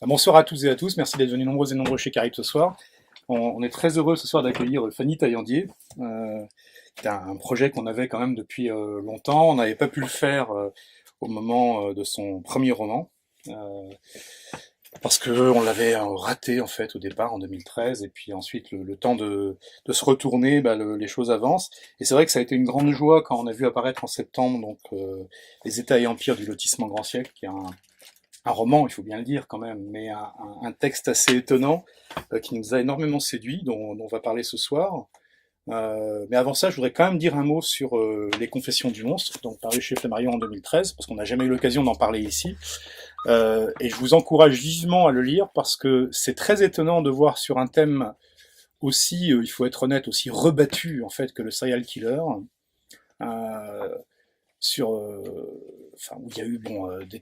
Bonsoir à toutes et à tous, merci d'être venus nombreux et nombreux chez Caribe ce soir. On est très heureux ce soir d'accueillir Fanny Taillandier, qui est un projet qu'on avait quand même depuis longtemps. On n'avait pas pu le faire au moment de son premier roman, euh, parce qu'on l'avait raté en fait au départ en 2013, et puis ensuite le temps de se retourner, les choses avancent. Et c'est vrai que ça a été une grande joie quand on a vu apparaître en septembre donc Les États et empires du lotissement grand siècle, qui est un roman, il faut bien le dire quand même, mais un texte assez étonnant qui nous a énormément séduit, dont on va parler ce soir. Mais avant ça, je voudrais quand même dire un mot sur Les Confessions du monstre, donc paru chez Flammarion en 2013, parce qu'on n'a jamais eu l'occasion d'en parler ici. Et je vous encourage vivement à le lire, parce que c'est très étonnant de voir sur un thème aussi, il faut être honnête, aussi rebattu en fait que le serial killer. Euh, sur, où il y a eu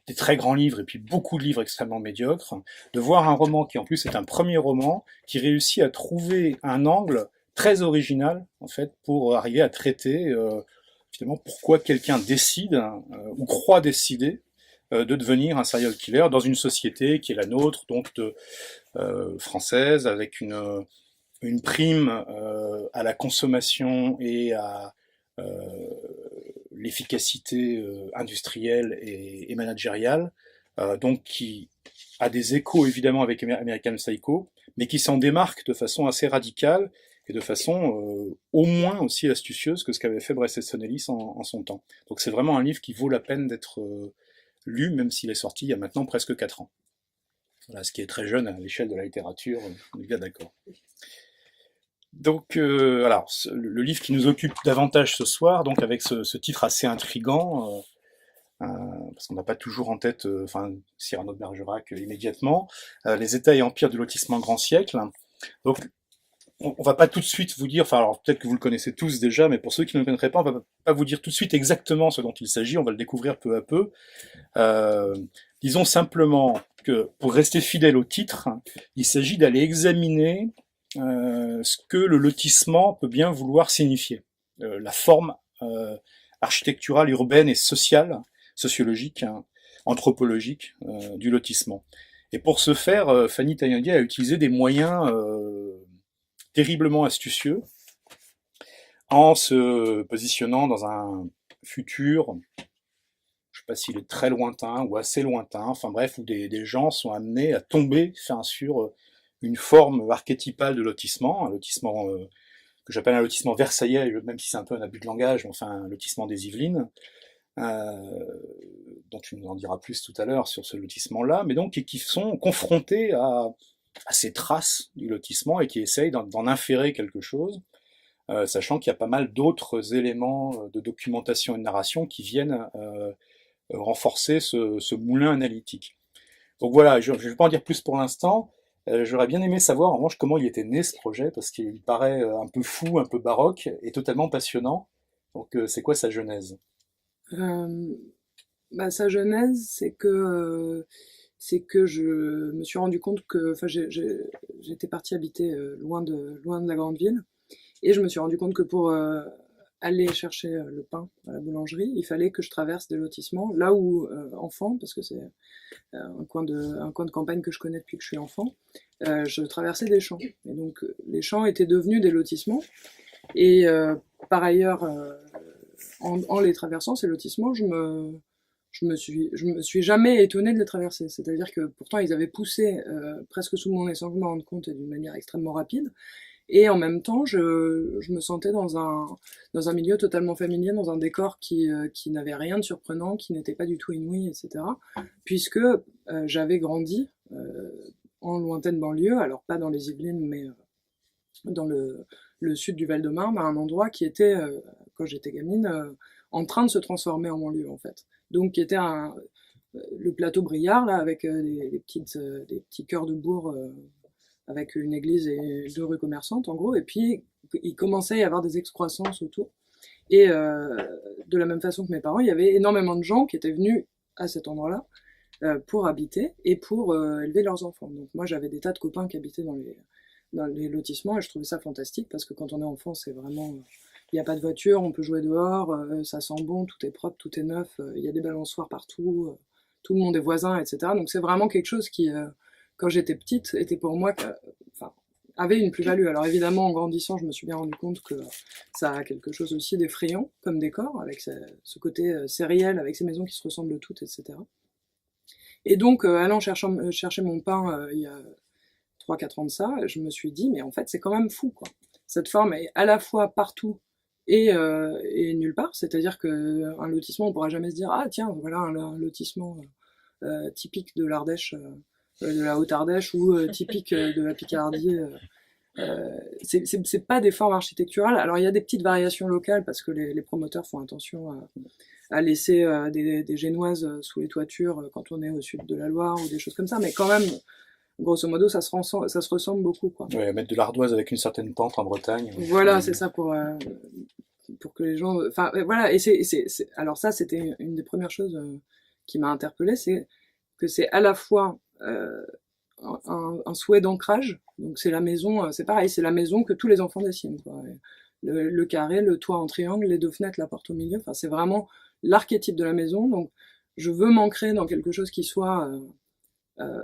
des très grands livres et puis beaucoup de livres extrêmement médiocres, de voir un roman qui en plus est un premier roman, qui réussit à trouver un angle très original en fait pour arriver à traiter finalement pourquoi quelqu'un décide ou croit décider de devenir un serial killer dans une société qui est la nôtre, donc française, avec une prime à la consommation et à euh, l'efficacité industrielle et managériale, donc qui a des échos évidemment avec American Psycho, mais qui s'en démarque de façon assez radicale et de façon au moins aussi astucieuse que ce qu'avait fait Bret Easton Ellis en son temps. Donc c'est vraiment un livre qui vaut la peine d'être lu, même s'il est sorti il y a maintenant presque 4 ans. Voilà, ce qui est très jeune à l'échelle de la littérature, on est bien d'accord. Donc, alors, le livre qui nous occupe davantage ce soir, donc avec ce titre assez intrigant, parce qu'on n'a pas toujours en tête, Cyrano de Bergerac immédiatement, Les États et empires du lotissement grand siècle. Donc, on va pas tout de suite vous dire, enfin, alors peut-être que vous le connaissez tous déjà, mais pour ceux qui ne le connaîtraient pas, on va pas vous dire tout de suite exactement ce dont il s'agit, on va le découvrir peu à peu. Euh, Disons simplement que pour rester fidèle au titre, il s'agit d'aller examiner ce que le lotissement peut bien vouloir signifier. La forme architecturale, urbaine et sociale, sociologique, hein, anthropologique du lotissement. Et pour ce faire, Fanny Taillandier a utilisé des moyens terriblement astucieux en se positionnant dans un futur, je ne sais pas s'il est très lointain ou assez lointain, enfin bref, où des gens sont amenés à tomber sur une forme archétypale de lotissement, un lotissement que j'appelle un lotissement versaillais, même si c'est un peu un abus de langage, mais enfin un lotissement des Yvelines, euh, dont tu nous en diras plus tout à l'heure sur ce lotissement-là, mais donc qui sont confrontés à ces traces du lotissement et qui essayent d'en inférer quelque chose, sachant qu'il y a pas mal d'autres éléments de documentation et de narration qui viennent renforcer ce moulin analytique. Donc voilà, je ne vais pas en dire plus pour l'instant. J'aurais bien aimé savoir en revanche comment il était né ce projet, parce qu'il paraît un peu fou, un peu baroque et totalement passionnant. Donc c'est quoi sa genèse? Euh, Sa genèse, c'est que je me suis rendu compte que, enfin, j'étais partie habiter loin de la grande ville, et je me suis rendu compte que pour aller chercher le pain à la boulangerie, il fallait que je traverse des lotissements, là où enfant, parce que c'est un coin de campagne que je connais depuis que je suis enfant, je traversais des champs, et donc les champs étaient devenus des lotissements, et par ailleurs, en les traversant ces lotissements, je me suis jamais étonné de les traverser. C'est-à-dire que pourtant ils avaient poussé presque sous mon nez sans que je me rende compte et d'une manière extrêmement rapide. Et en même temps, je me sentais dans un milieu totalement familier, dans un décor qui n'avait rien de surprenant, qui n'était pas du tout inouï, etc. Puisque j'avais grandi en lointaine banlieue, alors pas dans les Yvelines, mais dans le sud du Val-de-Marne, à un endroit qui était, quand j'étais gamine, en train de se transformer en banlieue, en fait. Donc, qui était le plateau Briard, là, avec des petits cœurs de bourg, avec une église et 2 rues commerçantes, en gros. Et puis, il commençait à y avoir des excroissances autour. Et de la même façon que mes parents, il y avait énormément de gens qui étaient venus à cet endroit-là pour habiter et pour élever leurs enfants. Donc moi, j'avais des tas de copains qui habitaient dans les lotissements et je trouvais ça fantastique parce que quand on est enfant, c'est vraiment... Il n'y a pas de voiture, on peut jouer dehors, ça sent bon, tout est propre, tout est neuf, il y a des balançoires partout, tout le monde est voisin, etc. Donc c'est vraiment quelque chose quand j'étais petite, était pour moi, enfin, avait une plus-value. Alors évidemment, en grandissant, je me suis bien rendu compte que ça a quelque chose aussi d'effrayant comme décor, avec ce côté sériel, avec ces maisons qui se ressemblent toutes, etc. Et donc, allant chercher mon pain il y a 3-4 ans de ça, je me suis dit, mais en fait, c'est quand même fou, quoi. Cette forme est à la fois partout et nulle part, c'est-à-dire qu'un lotissement, on pourra jamais se dire, ah tiens, voilà un lotissement typique de l'Ardèche, de la Haute-Ardèche ou typique de la Picardie. C'est pas des formes architecturales. Alors il y a des petites variations locales parce que les promoteurs font attention à laisser des génoises sous les toitures quand on est au sud de la Loire ou des choses comme ça, mais quand même, grosso modo, ça se ressemble beaucoup, quoi. Ouais, mettre de l'ardoise avec une certaine pente en Bretagne. Voilà, c'est ça pour que les gens, enfin voilà. Et alors ça, c'était une des premières choses qui m'a interpellée, c'est que c'est à la fois un souhait d'ancrage. Donc c'est la maison, c'est pareil, c'est la maison que tous les enfants dessinent, quoi. Le carré, le toit en triangle, les 2 fenêtres, la porte au milieu. Enfin, c'est vraiment l'archétype de la maison. Donc je veux m'ancrer dans quelque chose qui soit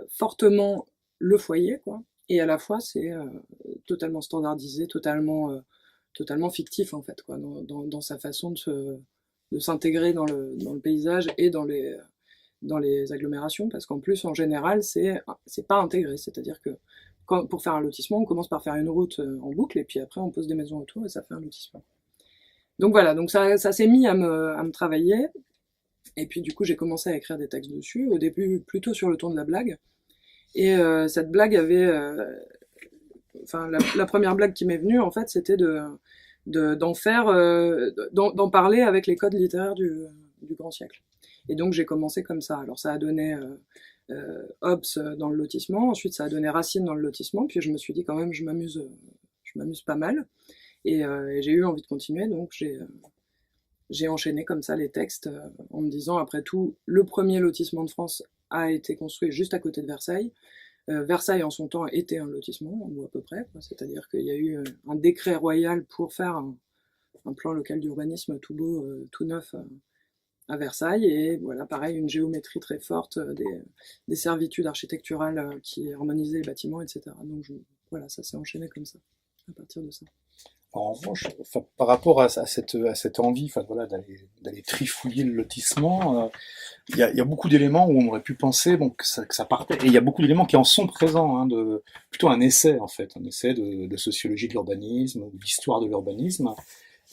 fortement le foyer, quoi. Et à la fois c'est totalement standardisé, totalement fictif en fait, quoi, dans sa façon de s'intégrer dans le paysage et dans les agglomérations, parce qu'en plus, en général, c'est pas intégré. C'est-à-dire que pour faire un lotissement, on commence par faire une route en boucle, et puis après, on pose des maisons autour, et ça fait un lotissement. Donc voilà, donc ça s'est mis à me travailler, et puis du coup, j'ai commencé à écrire des textes dessus, au début plutôt sur le ton de la blague, et cette blague avait... Enfin, la première blague qui m'est venue, en fait, c'était d'en parler avec les codes littéraires du grand siècle. Et donc j'ai commencé comme ça. Alors ça a donné Hobbes dans le lotissement, ensuite ça a donné Racine dans le lotissement, puis je me suis dit quand même je m'amuse pas mal, et j'ai eu envie de continuer, donc j'ai enchaîné comme ça les textes en me disant, après tout, le premier lotissement de France a été construit juste à côté de Versailles. Versailles en son temps était un lotissement, ou à peu près, c'est-à-dire qu'il y a eu un décret royal pour faire un plan local d'urbanisme tout beau, tout neuf, à Versailles, et voilà, pareil, une géométrie très forte, des servitudes architecturales qui harmonisaient les bâtiments, etc. Donc voilà, ça s'est enchaîné comme ça, à partir de ça. En revanche, enfin, par rapport à cette envie, enfin, voilà, d'aller trifouiller le lotissement, il y a beaucoup d'éléments où on aurait pu penser bon, que ça partait, et il y a beaucoup d'éléments qui en sont présents, hein, plutôt un essai en fait, un essai de sociologie de l'urbanisme, ou d'histoire de l'urbanisme,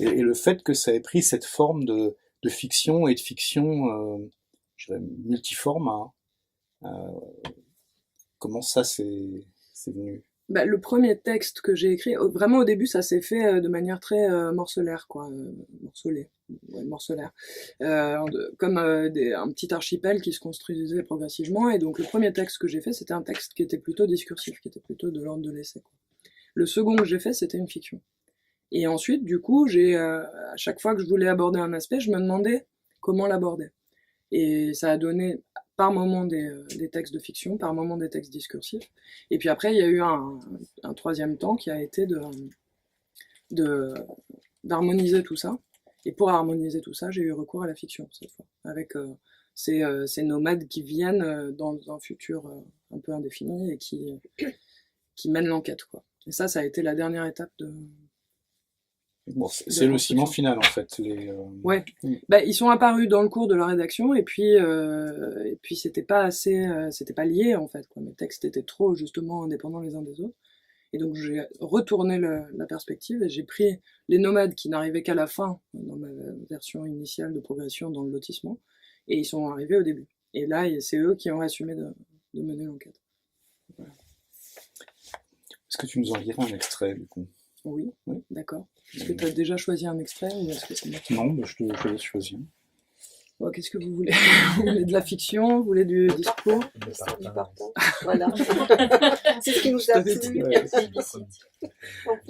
et le fait que ça ait pris cette forme de fiction et de fiction je dirais multiforme, hein. Comment ça c'est venu? Bah, le premier texte que j'ai écrit, vraiment au début, ça s'est fait de manière très morcelaire, quoi, morcelée, ouais, morcelaire, comme un petit archipel qui se construisait progressivement. Et donc le premier texte que j'ai fait, c'était un texte qui était plutôt discursif, qui était plutôt de l'ordre de l'essai, quoi. Le second que j'ai fait, c'était une fiction. Et ensuite, du coup, à chaque fois que je voulais aborder un aspect, je me demandais comment l'aborder. Et ça a donné par moments des textes de fiction, par moments des textes discursifs. Et puis après, il y a eu un troisième temps qui a été d'harmoniser tout ça. Et pour harmoniser tout ça, j'ai eu recours à la fiction, cette fois, avec ces nomades qui viennent dans un futur un peu indéfini et qui mènent l'enquête, quoi. Et ça a été la dernière étape de... Bon, c'est le ciment final en fait. Ouais. Bah, ils sont apparus dans le cours de la rédaction, et puis c'était pas assez, c'était pas lié en fait, quoi. Mes textes étaient trop justement indépendants les uns des autres. Et donc j'ai retourné la perspective et j'ai pris les nomades qui n'arrivaient qu'à la fin dans ma version initiale de progression dans le lotissement, et ils sont arrivés au début. Et là, c'est eux qui ont assumé de mener l'enquête. Voilà. Est-ce que tu nous en lirais un extrait du coup? Oui, d'accord. Est-ce que tu as déjà choisi un extrait ou est-ce que c'est moi qui... Non, je te laisse choisir. Bon, qu'est-ce que vous voulez? Vous voulez de la fiction? Vous voulez du discours? Du partant. Voilà. C'est ce qui nous a plu.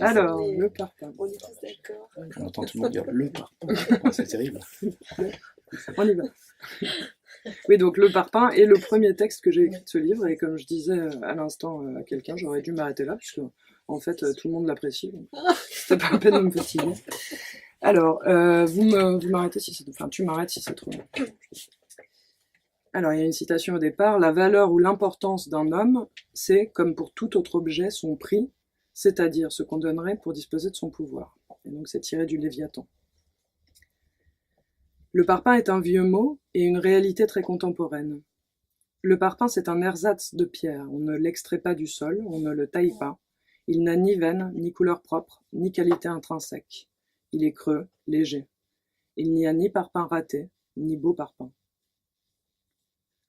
Alors, le parpaing. On est tous d'accord. On entend tout le monde dire le parpaing. C'est terrible. On y va. Oui, donc le parpaing est le premier texte que j'ai écrit de ce livre, et comme je disais à l'instant à quelqu'un, j'aurais dû m'arrêter là, puisque en fait tout le monde l'apprécie, donc c'était pas la peine de me fatiguer. Alors, vous m'arrêtez si c'est... Enfin, tu m'arrêtes si c'est trop long. Alors, il y a une citation au départ: la valeur ou l'importance d'un homme, c'est, comme pour tout autre objet, son prix, c'est-à-dire ce qu'on donnerait pour disposer de son pouvoir. Et donc, c'est tiré du Léviathan. Le parpaing est un vieux mot et une réalité très contemporaine. Le parpaing, c'est un ersatz de pierre. On ne l'extrait pas du sol, on ne le taille pas. Il n'a ni veine, ni couleur propre, ni qualité intrinsèque. Il est creux, léger. Il n'y a ni parpaing raté, ni beau parpaing.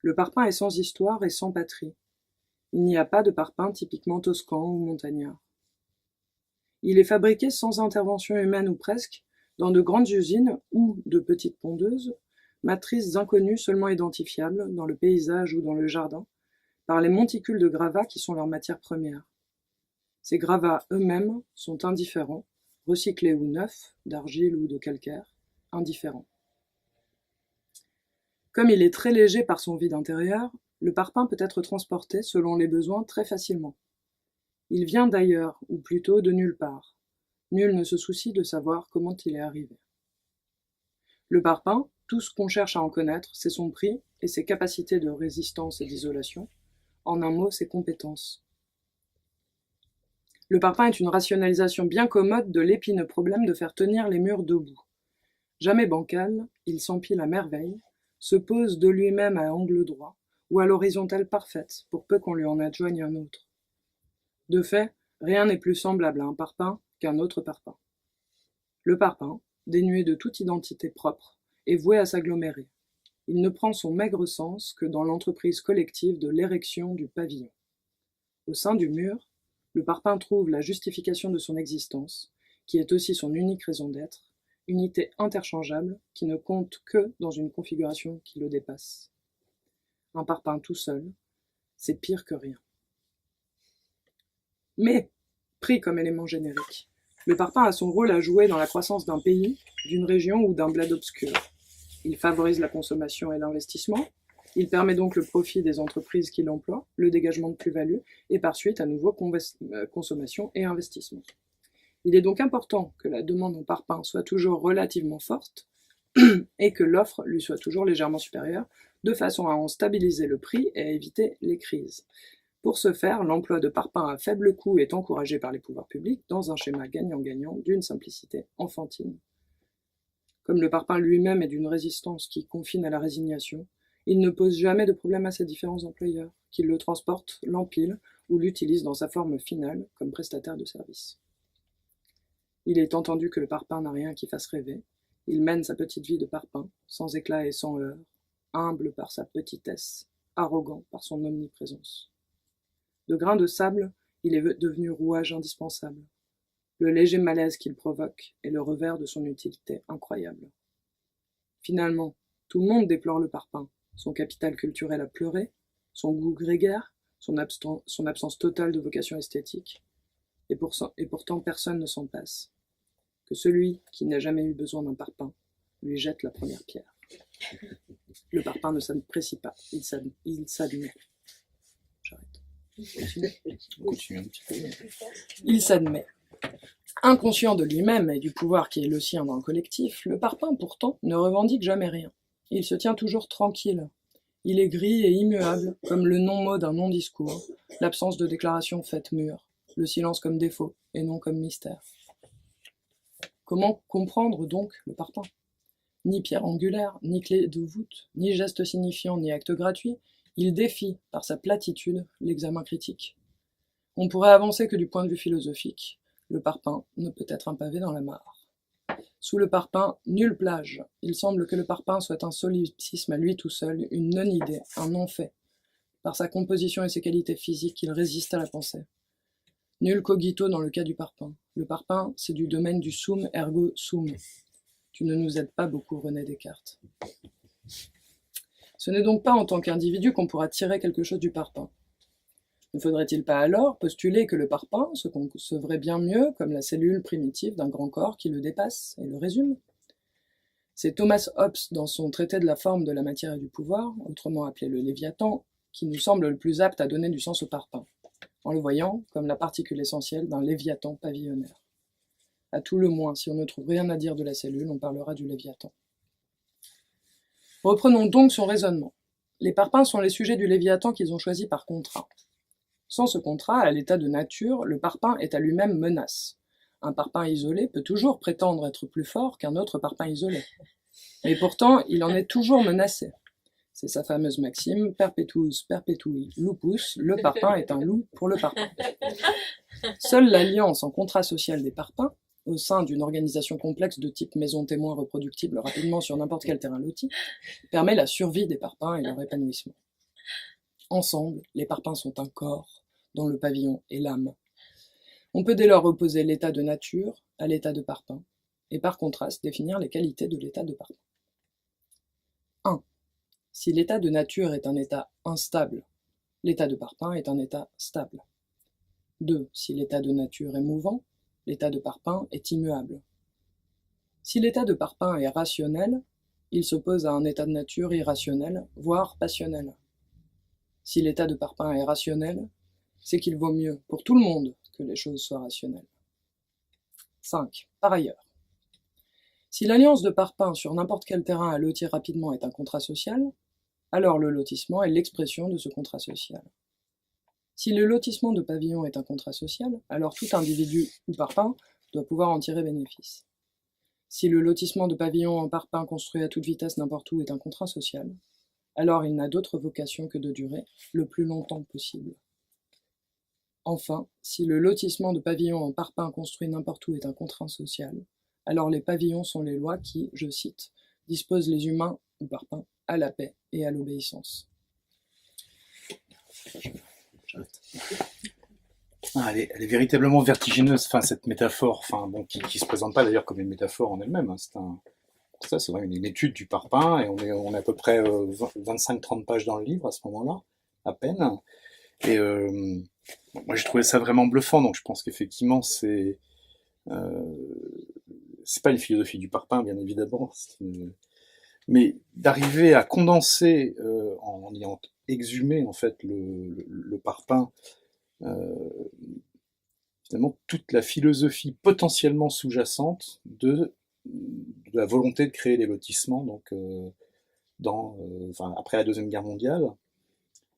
Le parpaing est sans histoire et sans patrie. Il n'y a pas de parpaing typiquement toscan ou montagnard. Il est fabriqué sans intervention humaine ou presque, dans de grandes usines ou de petites pondeuses, matrices inconnues seulement identifiables dans le paysage ou dans le jardin, par les monticules de gravats qui sont leur matière première. Ces gravats eux-mêmes sont indifférents, recyclés ou neufs, d'argile ou de calcaire, indifférents. Comme il est très léger par son vide intérieur, le parpaing peut être transporté selon les besoins très facilement. Il vient d'ailleurs, ou plutôt de nulle part. Nul ne se soucie de savoir comment il est arrivé. Le parpaing, tout ce qu'on cherche à en connaître, c'est son prix et ses capacités de résistance et d'isolation, en un mot, ses compétences. Le parpaing est une rationalisation bien commode de l'épineux problème de faire tenir les murs debout. Jamais bancal, il s'empile à merveille, se pose de lui-même à angle droit, ou à l'horizontale parfaite, pour peu qu'on lui en adjoigne un autre. De fait, rien n'est plus semblable à un parpaing qu'un autre parpaing. Le parpaing, dénué de toute identité propre, est voué à s'agglomérer. Il ne prend son maigre sens que dans l'entreprise collective de l'érection du pavillon. Au sein du mur, le parpaing trouve la justification de son existence, qui est aussi son unique raison d'être, unité interchangeable qui ne compte que dans une configuration qui le dépasse. Un parpaing tout seul, c'est pire que rien. Mais, pris comme élément générique, le parpaing a son rôle à jouer dans la croissance d'un pays, d'une région ou d'un bled obscur. Il favorise la consommation et l'investissement, il permet donc le profit des entreprises qui l'emploient, le dégagement de plus-value, et par suite à nouveau consommation et investissement. Il est donc important que la demande en parpaing soit toujours relativement forte et que l'offre lui soit toujours légèrement supérieure, de façon à en stabiliser le prix et à éviter les crises. Pour ce faire, l'emploi de parpaing à faible coût est encouragé par les pouvoirs publics dans un schéma gagnant-gagnant d'une simplicité enfantine. Comme le parpaing lui-même est d'une résistance qui confine à la résignation, il ne pose jamais de problème à ses différents employeurs, qui le transportent, l'empilent ou l'utilisent dans sa forme finale comme prestataire de service. Il est entendu que le parpaing n'a rien qui fasse rêver. Il mène sa petite vie de parpaing, sans éclat et sans heurts, humble par sa petitesse, arrogant par son omniprésence. De grains de sable, il est devenu rouage indispensable. Le léger malaise qu'il provoque est le revers de son utilité incroyable. Finalement, tout le monde déplore le parpaing, son capital culturel à pleurer, son goût grégaire, son absence totale de vocation esthétique, et pourtant personne ne s'en passe. Que celui qui n'a jamais eu besoin d'un parpaing lui jette la première pierre. Le parpaing ne s'apprécie pas, il s'admet. J'arrête. Continue un petit peu. Il s'admet. Inconscient de lui-même et du pouvoir qui est le sien dans le collectif, le parpaing pourtant ne revendique jamais rien. Il se tient toujours tranquille. Il est gris et immuable, comme le non-mot d'un non-discours, l'absence de déclaration faite mûre, le silence comme défaut et non comme mystère. Comment comprendre donc le parpaing? Ni pierre angulaire, ni clé de voûte, ni geste signifiant, ni acte gratuit, il défie, par sa platitude, l'examen critique. On pourrait avancer que du point de vue philosophique, le parpaing ne peut être un pavé dans la mare. Sous le parpaing, nulle plage. Il semble que le parpaing soit un solipsisme à lui tout seul, une non-idée, un non-fait. Par sa composition et ses qualités physiques, il résiste à la pensée. Nul cogito dans le cas du parpaing. Le parpaing, c'est du domaine du sum ergo sum. Tu ne nous aides pas beaucoup, René Descartes. Ce n'est donc pas en tant qu'individu qu'on pourra tirer quelque chose du parpaing. Ne faudrait-il pas alors postuler que le parpaing se concevrait bien mieux comme la cellule primitive d'un grand corps qui le dépasse et le résume? C'est Thomas Hobbes, dans son traité de la forme de la matière et du pouvoir, autrement appelé le Léviathan, qui nous semble le plus apte à donner du sens au parpaing, en le voyant comme la particule essentielle d'un Léviathan pavillonnaire. À tout le moins, si on ne trouve rien à dire de la cellule, on parlera du Léviathan. Reprenons donc son raisonnement. Les parpaings sont les sujets du Léviathan qu'ils ont choisi par contrat. Sans ce contrat, à l'état de nature, le parpaing est à lui-même menace. Un parpaing isolé peut toujours prétendre être plus fort qu'un autre parpaing isolé. Mais pourtant, il en est toujours menacé. C'est sa fameuse maxime, perpetuus perpetui lupus, le parpaing est un loup pour le parpaing. Seule l'alliance en contrat social des parpaings, au sein d'une organisation complexe de type maison témoin reproductible rapidement sur n'importe quel terrain loti, permet la survie des parpaings et leur épanouissement. Ensemble, les parpaings sont un corps dont le pavillon est l'âme. On peut dès lors opposer l'état de nature à l'état de parpaing, et par contraste définir les qualités de l'état de parpaing. 1. Si l'état de nature est un état instable, l'état de parpaing est un état stable. 2. Si l'état de nature est mouvant, l'état de parpaing est immuable. Si l'état de parpaing est rationnel, il s'oppose à un état de nature irrationnel, voire passionnel. Si l'état de parpaing est rationnel, c'est qu'il vaut mieux pour tout le monde que les choses soient rationnelles. 5. Par ailleurs, si l'alliance de parpaing sur n'importe quel terrain à lotir rapidement est un contrat social, alors le lotissement est l'expression de ce contrat social. Si le lotissement de pavillon est un contrat social, alors tout individu ou parpaing doit pouvoir en tirer bénéfice. Si le lotissement de pavillon en parpaing construit à toute vitesse n'importe où est un contrat social, alors il n'a d'autre vocation que de durer le plus longtemps possible. Enfin, si le lotissement de pavillon en parpaing construit n'importe où est un contrat social, alors les pavillons sont les lois qui, je cite, disposent les humains ou parpaings à la paix et à l'obéissance. Elle est véritablement vertigineuse, enfin, cette métaphore, enfin, bon, qui se présente pas d'ailleurs comme une métaphore en elle-même, hein. C'est vrai, une étude du parpaing, et on est à peu près 25-30 pages dans le livre à ce moment-là, à peine. Et moi j'ai trouvé ça vraiment bluffant, donc je pense qu'effectivement c'est pas une philosophie du parpaing, bien évidemment, mais d'arriver à condenser en ayant exhumé en fait le parpaing, finalement toute la philosophie potentiellement sous-jacente de la volonté de créer des lotissements, donc après la Deuxième Guerre mondiale.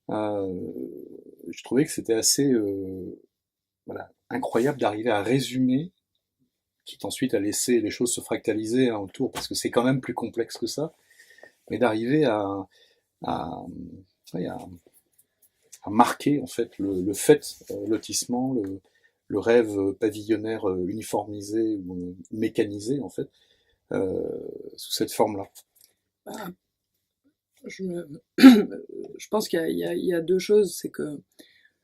Je trouvais que c'était assez incroyable d'arriver à résumer, quitte ensuite à laisser les choses se fractaliser autour, parce que c'est quand même plus complexe que ça, mais d'arriver à, ouais, à marquer en fait le fait lotissement, le rêve pavillonnaire uniformisé ou mécanisé en fait, sous cette forme-là. Je pense qu'il y a deux choses, c'est que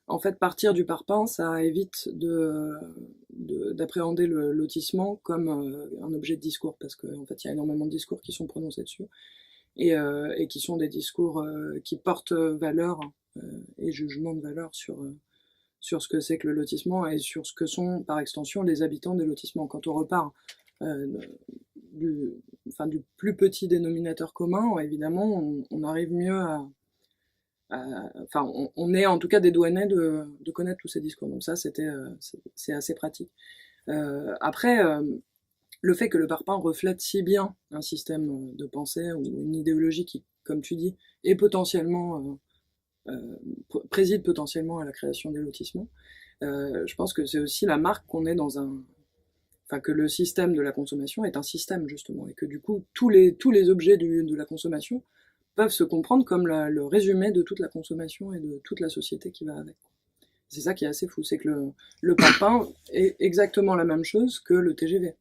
en fait partir du parpaing, ça évite d'appréhender le lotissement comme un objet de discours, parce qu'en fait il y a énormément de discours qui sont prononcés dessus et qui sont des discours qui portent valeur et jugement de valeur sur ce que c'est que le lotissement et sur ce que sont par extension les habitants des lotissements. Quand on repart du plus petit dénominateur commun, évidemment, on arrive mieux on est en tout cas dédouané de connaître tous ces discours. Donc ça, c'est assez pratique. Après, le fait que le parpaing reflète si bien un système de pensée ou une idéologie qui, comme tu dis, est potentiellement préside potentiellement à la création des lotissements, je pense que c'est aussi la marque qu'on est que le système de la consommation est un système justement, et que du coup tous les objets de la consommation peuvent se comprendre comme le résumé de toute la consommation et de toute la société qui va avec. C'est ça qui est assez fou, c'est que le parpaing est exactement la même chose que le TGV.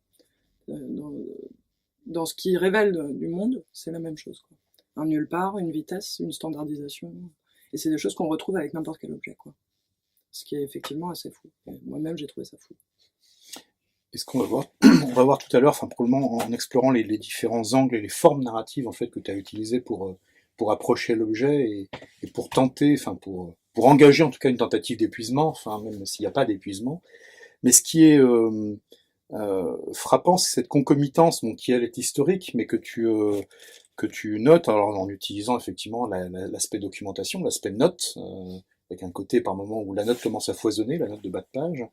Dans ce qui révèle du monde, c'est la même chose, quoi. Un nulle part, une vitesse, une standardisation, et c'est des choses qu'on retrouve avec n'importe quel objet, quoi. Ce qui est effectivement assez fou. Moi-même, j'ai trouvé ça fou. Et ce qu'on va voir, on va voir tout à l'heure, enfin probablement en explorant les différents angles et les formes narratives en fait que tu as utilisées pour approcher l'objet et pour tenter, enfin pour engager en tout cas une tentative d'épuisement, enfin même s'il n'y a pas d'épuisement. Mais ce qui est frappant, c'est cette concomitance, bon, qui elle est historique, mais que tu notes, alors en utilisant effectivement l'aspect documentation, l'aspect note, avec un côté par moment où la note commence à foisonner, la note de bas de page.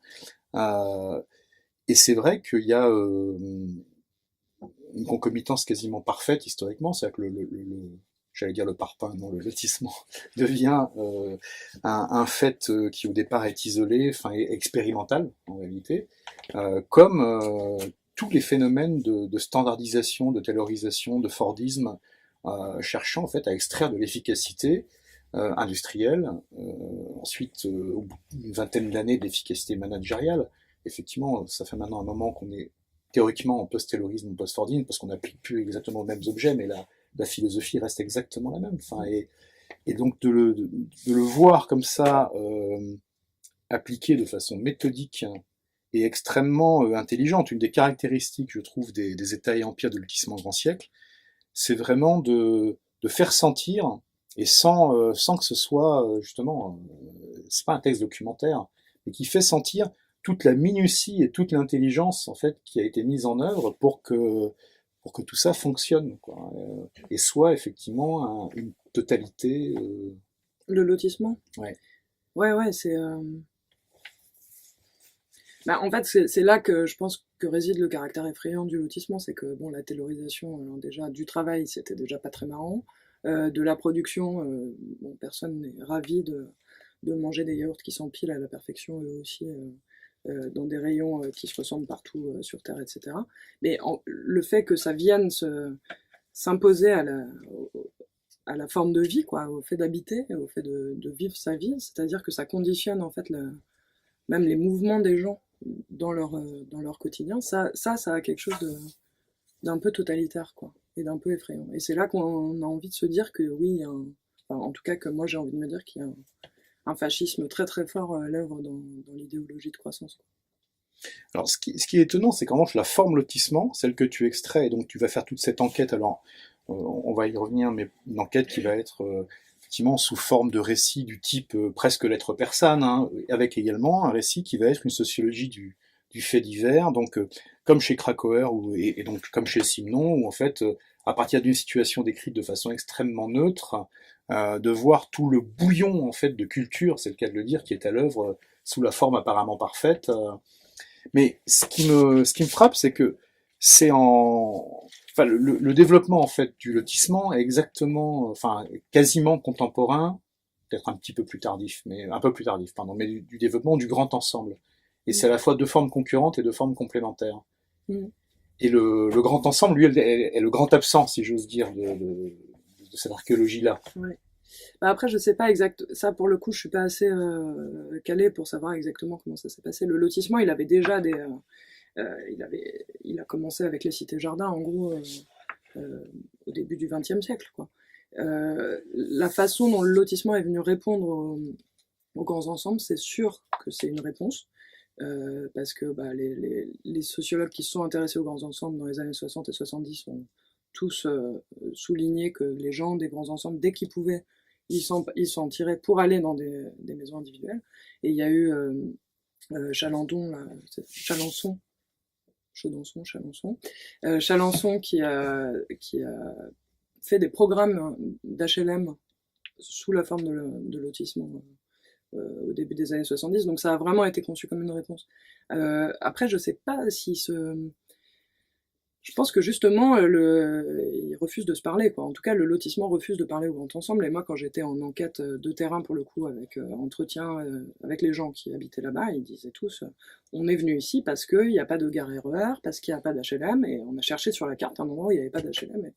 Et c'est vrai qu'il y a une concomitance quasiment parfaite historiquement, c'est-à-dire que j'allais dire le parpaing, non, le lotissement, devient un fait qui au départ est isolé, enfin est expérimental en réalité, comme tous les phénomènes de standardisation, de taylorisation, de Fordisme, cherchant en fait à extraire de l'efficacité industrielle, ensuite au bout d'une vingtaine d'années d'efficacité managériale. Effectivement, ça fait maintenant un moment qu'on est théoriquement en post-taylorisme ou post-Fordisme, parce qu'on n'applique plus exactement les mêmes objets, mais la philosophie reste exactement la même. Enfin, et donc de le voir comme ça, appliqué de façon méthodique et extrêmement intelligente, une des caractéristiques, je trouve, des États et empires de lotissement grand siècle, c'est vraiment de faire sentir, et sans que ce soit, justement, c'est pas un texte documentaire, mais qui fait sentir toute la minutie et toute l'intelligence, en fait, qui a été mise en œuvre pour que tout ça fonctionne, quoi, et soit effectivement une totalité. Le lotissement. Ouais. Ouais, c'est. Bah, en fait, c'est là que je pense que réside le caractère effrayant du lotissement, c'est que bon, la taylorisation, alors déjà du travail, c'était déjà pas très marrant, de la production, bon, personne n'est ravi de manger des yaourts qui s'empilent à la perfection, eux aussi. Dans des rayons qui se ressemblent partout sur Terre, etc. Mais le fait que ça vienne s'imposer à la forme de vie, quoi, au fait d'habiter, au fait de vivre sa vie, c'est-à-dire que ça conditionne en fait même les mouvements des gens dans leur quotidien, ça a quelque chose d'un peu totalitaire, quoi, et d'un peu effrayant. Et c'est là qu'on a envie de se dire que oui, il y a enfin, en tout cas que moi j'ai envie de me dire qu'il y a un fascisme très très fort à l'œuvre dans l'idéologie de croissance. Alors, ce qui est étonnant, c'est qu'en revanche, la forme lotissement, celle que tu extrais, et donc tu vas faire toute cette enquête, alors on va y revenir, mais une enquête qui va être effectivement sous forme de récit du type presque lettre persane, hein, avec également un récit qui va être une sociologie du fait divers, donc comme chez Krakauer et donc comme chez Simenon, où en fait, à partir d'une situation décrite de façon extrêmement neutre, de voir tout le bouillon en fait de culture, c'est le cas de le dire, qui est à l'œuvre sous la forme apparemment parfaite. Mais ce qui me frappe, c'est que c'est enfin, le développement en fait du lotissement est exactement, enfin quasiment contemporain, peut-être un petit peu plus tardif, mais un peu plus tardif, pardon, mais du développement du grand ensemble. Et c'est à la fois deux formes concurrentes et deux formes complémentaires. Mm. Et le grand ensemble, lui, est le grand absent, si j'ose dire, de cette archéologie-là. Ouais. Bah après, je sais pas exact. Ça, pour le coup, je suis pas assez calée pour savoir exactement comment ça s'est passé. Le lotissement, il avait déjà il a commencé avec les cités-jardins, en gros, au début du XXe siècle, quoi. La façon dont le lotissement est venu répondre aux grands ensembles, c'est sûr que c'est une réponse. Parce que bah, les sociologues qui se sont intéressés aux grands ensembles dans les années 60 et 70 ont tous souligné que les gens des grands ensembles, dès qu'ils pouvaient, ils s'en tiraient pour aller dans des maisons individuelles. Et il y a eu Chalandon, là, Chalençon, Chalençon qui a fait des programmes d'HLM sous la forme de lotissement au début des années 70, donc ça a vraiment été conçu comme une réponse. Après, je sais pas si je pense que justement, ils refusent de se parler, quoi. En tout cas, le lotissement refuse de parler au grand ensemble. Et moi, quand j'étais en enquête de terrain, pour le coup, avec entretien avec les gens qui habitaient là-bas, ils disaient tous, on est venu ici parce qu'il n'y a pas de gare RER, parce qu'il n'y a pas d'HLM, et on a cherché sur la carte un endroit où il n'y avait pas d'HLM et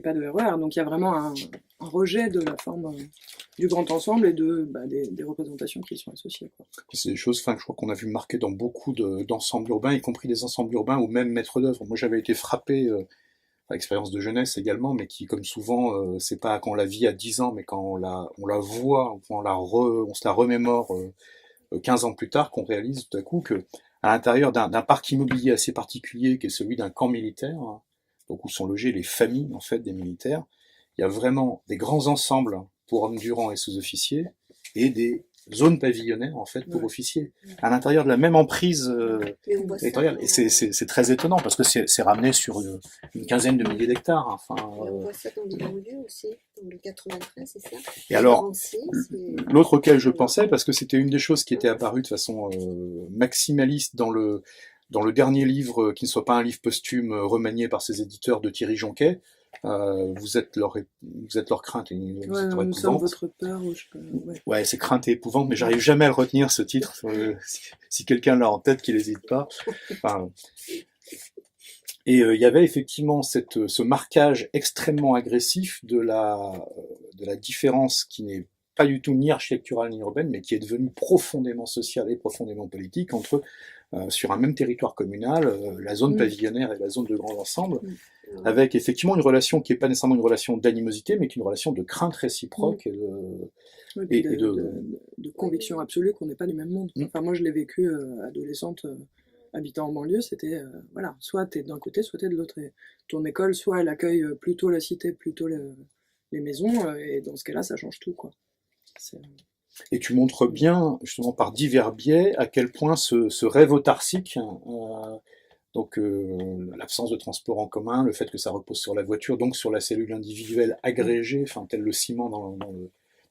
pas de RER. Donc il y a vraiment un rejet de la forme du grand ensemble et des représentations qui y sont associées, quoi. C'est des choses, enfin, je crois qu'on a vu marquer dans beaucoup d'ensembles urbains, y compris des ensembles urbains ou même maîtres d'œuvre. Moi, j'avais été frappé, par expérience de jeunesse également, mais qui, comme souvent, c'est pas quand on la vit à 10 ans, mais quand on la voit, quand on se la remémore 15 ans plus tard, qu'on réalise tout à coup que à l'intérieur d'un parc immobilier assez particulier, qui est celui d'un camp militaire, hein, donc où sont logées les familles en fait des militaires, il y a vraiment des grands ensembles pour hommes durant et sous-officiers et des zones pavillonnaires en fait pour officiers à l'intérieur de la même emprise territoriale. Et c'est très étonnant parce que c'est ramené sur une quinzaine de milliers d'hectares. Enfin, on voit ça dans les banlieues aussi, dans le 93, c'est ça. Et alors, l'autre auquel je pensais, parce que c'était une des choses qui était apparue de façon maximaliste dans le dernier livre, qui ne soit pas un livre posthume remanié par ses éditeurs, de Thierry Jonquet, vous êtes leur crainte et vous êtes Ouais, leur nous sommes épouvante. votre peur, ou je sais pas, ouais. Ouais, c'est crainte et épouvante, mais j'arrive jamais à le retenir, ce titre. Si quelqu'un l'a en tête, qu'il n'hésite pas. Enfin, et il y avait effectivement ce marquage extrêmement agressif de la différence qui n'est pas du tout ni architecturale ni urbaine, mais qui est devenue profondément sociale et profondément politique entre, sur un même territoire communal, la zone pavillonnaire et la zone de grands ensembles, avec effectivement une relation qui n'est pas nécessairement une relation d'animosité, mais qui est une relation de crainte réciproque Et de conviction absolue qu'on n'est pas du même monde. Enfin, moi, je l'ai vécu adolescente, habitant en banlieue, c'était, voilà, soit t'es d'un côté, soit t'es de l'autre. Et ton école, soit elle accueille plutôt la cité, plutôt les maisons, et dans ce cas-là, ça change tout, quoi. Et tu montres bien, justement, par divers biais, à quel point ce rêve autarcique, donc l'absence de transport en commun, le fait que ça repose sur la voiture, donc sur la cellule individuelle agrégée, enfin tel le ciment dans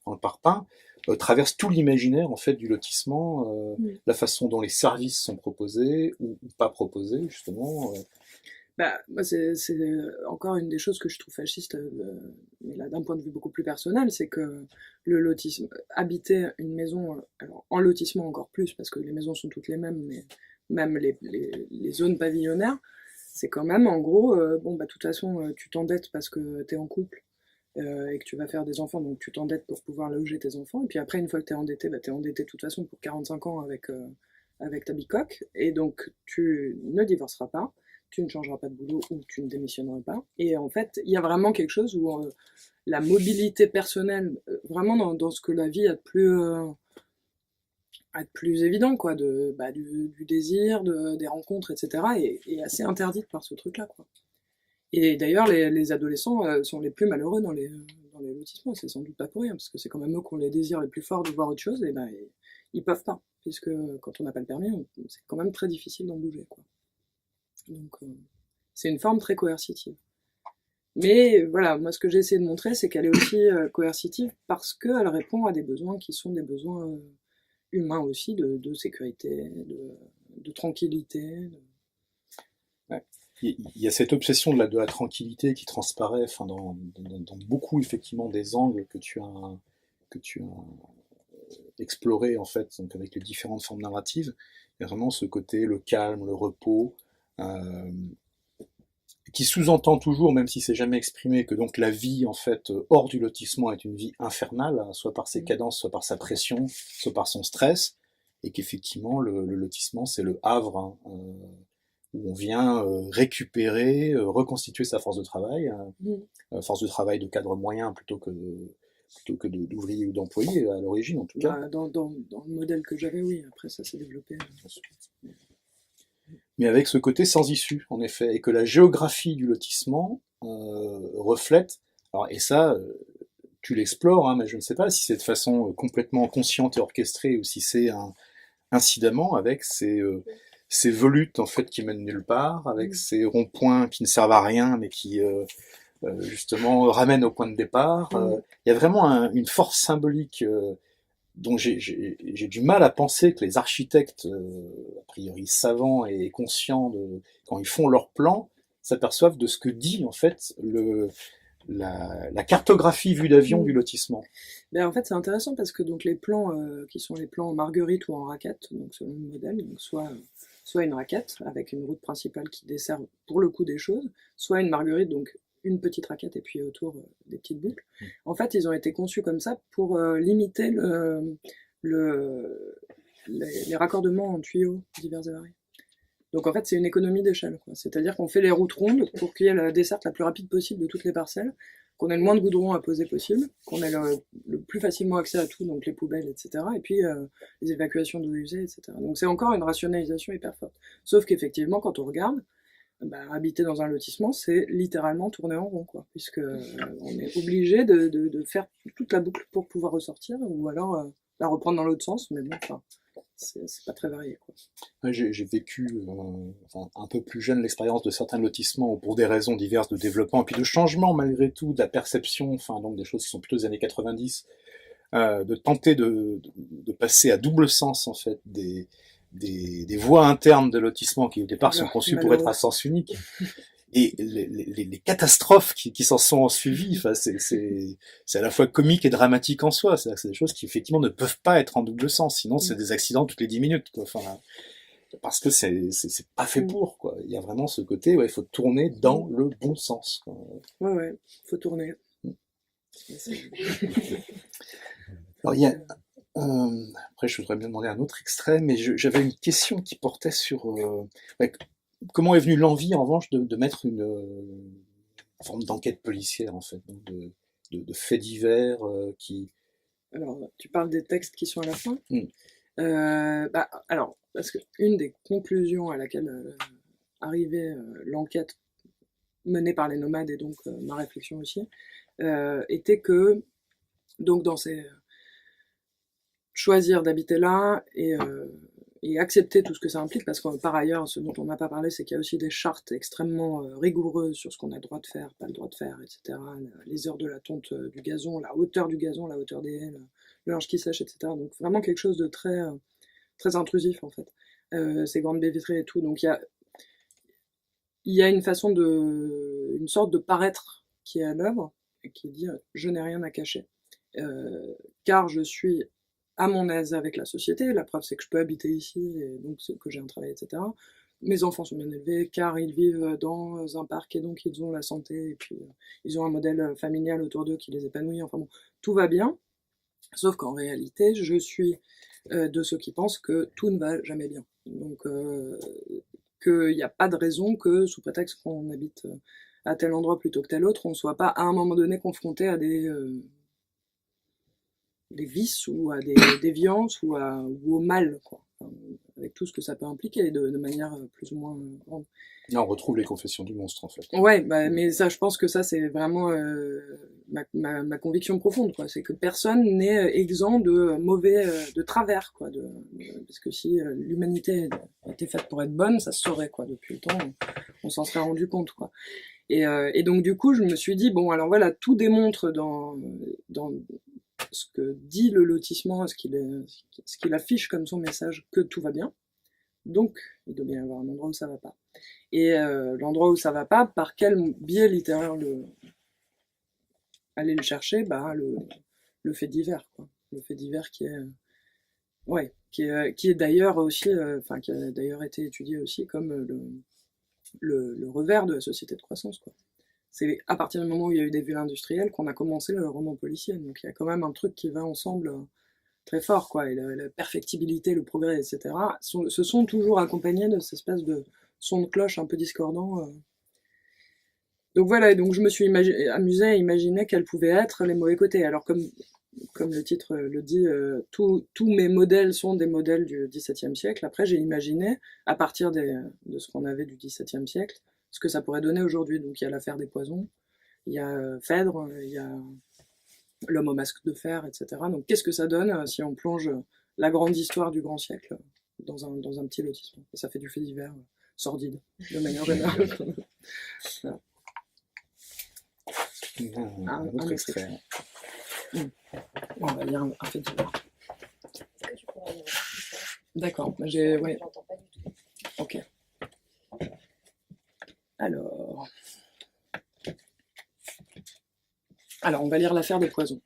le parpaing, traverse tout l'imaginaire en fait du lotissement, la façon dont les services sont proposés ou pas proposés justement. Bah, moi, c'est encore une des choses que je trouve fasciste, mais là d'un point de vue beaucoup plus personnel, c'est que le lotissement, habiter une maison, alors en lotissement encore plus, parce que les maisons sont toutes les mêmes, mais même les zones pavillonnaires, c'est quand même en gros, bon bah de toute façon tu t'endettes parce que t'es en couple et que tu vas faire des enfants, donc tu t'endettes pour pouvoir loger tes enfants, et puis après une fois que t'es endetté, bah t'es endetté de toute façon pour 45 ans avec ta bicoque, et donc tu ne divorceras pas, tu ne changeras pas de boulot ou tu ne démissionneras pas. Et en fait, il y a vraiment quelque chose où la mobilité personnelle, vraiment dans ce que la vie a de plus évident, quoi, du désir, des rencontres, etc., est assez interdite par ce truc-là, quoi. Et d'ailleurs, les adolescents sont les plus malheureux dans les lotissements, c'est sans doute pas pour rien, parce que c'est quand même eux qui ont les désirs les plus forts de voir autre chose, et ben ils peuvent pas, puisque quand on n'a pas le permis, c'est quand même très difficile d'en bouger, quoi. Donc c'est une forme très coercitive. Mais voilà, moi ce que j'ai essayé de montrer, c'est qu'elle est aussi coercitive parce qu'elle répond à des besoins qui sont des besoins humains aussi, de sécurité, de tranquillité. Ouais. Il y a cette obsession de la tranquillité qui transparaît, enfin, dans beaucoup effectivement des angles que tu as exploré en fait, donc avec les différentes formes narratives. Il y a vraiment ce côté, le calme, le repos, qui sous-entend toujours, même si c'est jamais exprimé, que donc la vie en fait hors du lotissement est une vie infernale, soit par ses cadences, soit par sa pression, soit par son stress, et qu'effectivement le lotissement c'est le havre, hein, où on vient récupérer, reconstituer sa force de travail, force de travail de cadre moyen plutôt que d'ouvrier ou d'employé à l'origine en tout cas. Bah, dans le modèle que j'avais, oui, après ça s'est développé. Mais avec ce côté sans issue, en effet, et que la géographie du lotissement reflète. Alors, et ça, tu l'explores, hein, mais je ne sais pas si c'est de façon complètement consciente et orchestrée ou si c'est incidemment avec ces volutes en fait qui mènent nulle part, avec ces ronds-points qui ne servent à rien mais qui justement ramènent au point de départ. Il y a vraiment une force symbolique dont j'ai du mal à penser que les architectes, a priori savants et conscients, quand ils font leur plan, s'aperçoivent de ce que dit en fait la cartographie vue d'avion du lotissement. Ben, en fait, c'est intéressant parce que donc les plans qui sont les plans en marguerite ou en raquette, donc selon le modèle, donc soit une raquette avec une route principale qui dessert pour le coup des choses, soit une marguerite, donc une petite raquette et puis autour des petites boucles. En fait, ils ont été conçus comme ça pour limiter les raccordements en tuyaux divers et variés. Donc en fait, c'est une économie d'échelle, quoi. C'est-à-dire qu'on fait les routes rondes pour qu'il y ait la desserte la plus rapide possible de toutes les parcelles, qu'on ait le moins de goudron à poser possible, qu'on ait le plus facilement accès à tout, donc les poubelles, etc. Et puis les évacuations d'eau usée, etc. Donc c'est encore une rationalisation hyper forte. Sauf qu'effectivement, quand on regarde, habiter dans un lotissement, c'est littéralement tourner en rond, quoi, puisque on est obligé de faire toute la boucle pour pouvoir ressortir, ou alors la reprendre dans l'autre sens, mais bon, enfin, c'est pas très varié, quoi. J'ai vécu un peu plus jeune l'expérience de certains lotissements où, pour des raisons diverses de développement et puis de changement malgré tout de la perception, enfin donc des choses qui sont plutôt des années 90, de tenter de passer à double sens en fait des voies internes de lotissement qui au départ sont conçues pour être à sens unique. et les catastrophes qui s'en sont suivies, enfin, c'est à la fois comique et dramatique en soi. C'est des choses qui effectivement ne peuvent pas être en double sens, sinon c'est des accidents toutes les 10 minutes, quoi. Enfin, parce que c'est pas fait pour, quoi. Il y a vraiment ce côté, ouais, il faut tourner dans le bon sens, quoi. Ouais, faut tourner. Alors, il y a, après, je voudrais bien demander un autre extrait, mais j'avais une question qui portait sur ouais, comment est venue l'envie, en revanche, de mettre une forme d'enquête policière, en fait, donc de faits divers qui... Alors, tu parles des textes qui sont à la fin. Mm. Parce que une des conclusions à laquelle arrivait l'enquête menée par les nomades, et donc ma réflexion aussi, était que, donc dans ces choisir d'habiter là et accepter tout ce que ça implique, parce que par ailleurs, ce dont on n'a pas parlé, c'est qu'il y a aussi des chartes extrêmement rigoureuses sur ce qu'on a le droit de faire, pas le droit de faire, etc. Les heures de la tonte du gazon, la hauteur du gazon, la hauteur des haies, le linge qui sèche, etc. Donc vraiment quelque chose de très, très intrusif en fait. Ces grandes baies vitrées et tout. Donc il y a une façon une sorte de paraître qui est à l'œuvre, et qui dit je n'ai rien à cacher. Car je suis à mon aise avec la société, la preuve c'est que je peux habiter ici, et donc que j'ai un travail, etc. Mes enfants sont bien élevés, car ils vivent dans un parc, et donc ils ont la santé, et puis ils ont un modèle familial autour d'eux qui les épanouit, enfin bon, tout va bien, sauf qu'en réalité, je suis de ceux qui pensent que tout ne va jamais bien. Donc, qu'il n'y a pas de raison que, sous prétexte qu'on habite à tel endroit plutôt que tel autre, on ne soit pas à un moment donné confronté à des vices ou à des déviances ou au mal, quoi. Enfin, avec tout ce que ça peut impliquer de manière plus ou moins grande. Là, on retrouve les confessions du monstre, en fait. Ouais, mais ça, je pense que ça, c'est vraiment ma conviction profonde, quoi. C'est que personne n'est exempt de mauvais, de travers, quoi. Parce que si l'humanité était faite pour être bonne, ça se saurait, quoi. Depuis le temps, on s'en serait rendu compte, quoi. Et donc, du coup, je me suis dit, bon, alors voilà, tout démontre dans ce que dit le lotissement, ce qu'il affiche comme son message, que tout va bien. Donc, il doit bien y avoir un endroit où ça va pas. Et l'endroit où ça va pas, par quel biais littéraire aller le chercher, le fait divers, quoi. Le fait divers qui est d'ailleurs aussi, qui a d'ailleurs été étudié aussi comme le revers de la société de croissance, quoi. C'est à partir du moment où il y a eu des villes industrielles qu'on a commencé le roman policier. Donc il y a quand même un truc qui va ensemble très fort, quoi. Et la perfectibilité, le progrès, etc. se sont toujours accompagnés de cette espèce de son de cloche un peu discordant. Donc voilà, et donc je me suis amusée à imaginer quels pouvaient être les mauvais côtés. Alors comme le titre le dit, tous mes modèles sont des modèles du XVIIe siècle. Après, j'ai imaginé, à partir de ce qu'on avait du XVIIe siècle, ce que ça pourrait donner aujourd'hui. Donc il y a l'affaire des poisons, il y a Phèdre, il y a l'homme au masque de fer, etc. Donc qu'est-ce que ça donne si on plonge la grande histoire du grand siècle dans un petit lotissement? Et ça fait du fait divers sordide, de manière générale. Voilà. Un autre extrait. On va lire un fait divers. Est-ce que tu pourrais lire ça? D'accord, ouais. Je l'entends pas du tout. Ok. Alors, on va lire l'affaire des poisons.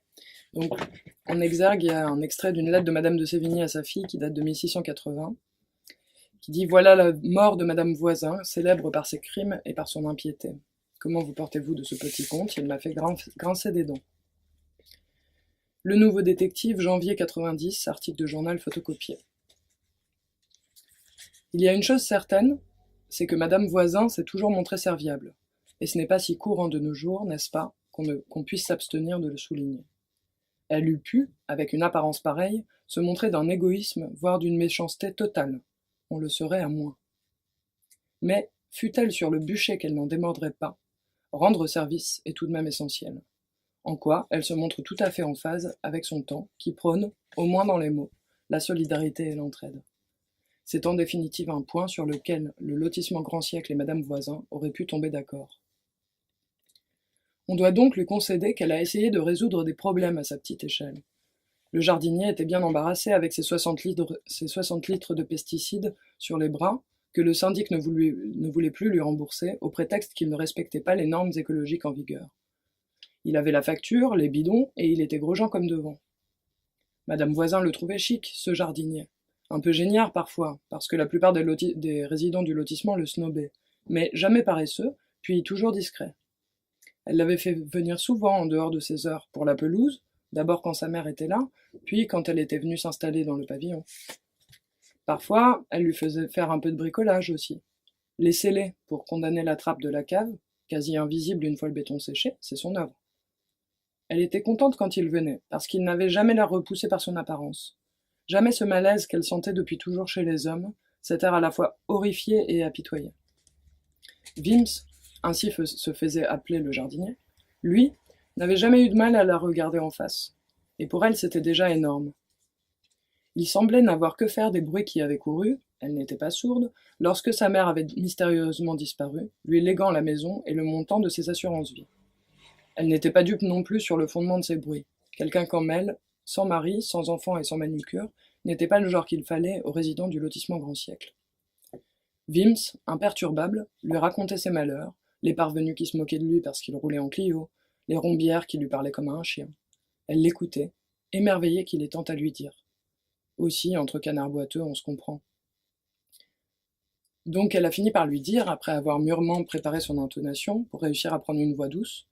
Donc, en exergue, il y a un extrait d'une lettre de Madame de Sévigné à sa fille qui date de 1680, qui dit « Voilà la mort de Madame Voisin, célèbre par ses crimes et par son impiété. Comment vous portez-vous de ce petit conte? Il m'a fait grincer des dents. » Le Nouveau Détective, janvier 90, article de journal photocopié. Il y a une chose certaine, c'est que Madame Voisin s'est toujours montrée serviable, et ce n'est pas si courant de nos jours, n'est-ce pas, qu'on puisse s'abstenir de le souligner. Elle eût pu, avec une apparence pareille, se montrer d'un égoïsme, voire d'une méchanceté totale. On le serait à moins. Mais, fût-elle sur le bûcher qu'elle n'en démordrait pas, rendre service est tout de même essentiel. En quoi elle se montre tout à fait en phase avec son temps, qui prône, au moins dans les mots, la solidarité et l'entraide. C'est en définitive un point sur lequel le lotissement Grand Siècle et Madame Voisin auraient pu tomber d'accord. On doit donc lui concéder qu'elle a essayé de résoudre des problèmes à sa petite échelle. Le jardinier était bien embarrassé avec ses 60 litres de pesticides sur les bras, que le syndic ne voulait plus lui rembourser au prétexte qu'il ne respectait pas les normes écologiques en vigueur. Il avait la facture, les bidons, et il était gros-jean comme devant. Madame Voisin le trouvait chic, ce jardinier. Un peu géniard parfois, parce que la plupart des résidents du lotissement le snobaient, mais jamais paresseux, puis toujours discret. Elle l'avait fait venir souvent en dehors de ses heures pour la pelouse, d'abord quand sa mère était là, puis quand elle était venue s'installer dans le pavillon. Parfois, elle lui faisait faire un peu de bricolage aussi. Les scellés pour condamner la trappe de la cave, quasi invisible une fois le béton séché, c'est son œuvre. Elle était contente quand il venait, parce qu'il n'avait jamais l'air repoussé par son apparence. Jamais ce malaise qu'elle sentait depuis toujours chez les hommes, cet air à la fois horrifié et apitoyé. Vims, ainsi se faisait appeler le jardinier, lui, n'avait jamais eu de mal à la regarder en face, et pour elle c'était déjà énorme. Il semblait n'avoir que faire des bruits qui avaient couru, elle n'était pas sourde, lorsque sa mère avait mystérieusement disparu, lui léguant la maison et le montant de ses assurances-vie. Elle n'était pas dupe non plus sur le fondement de ces bruits. Quelqu'un comme elle, sans mari, sans enfant et sans manucure, n'était pas le genre qu'il fallait aux résidents du lotissement Grand Siècle. Vims, imperturbable, lui racontait ses malheurs, les parvenus qui se moquaient de lui parce qu'il roulait en Clio, les rombières qui lui parlaient comme à un chien. Elle l'écoutait, émerveillée qu'il ait tant à lui dire. Aussi, entre canards boiteux, on se comprend. Donc elle a fini par lui dire, après avoir mûrement préparé son intonation pour réussir à prendre une voix douce,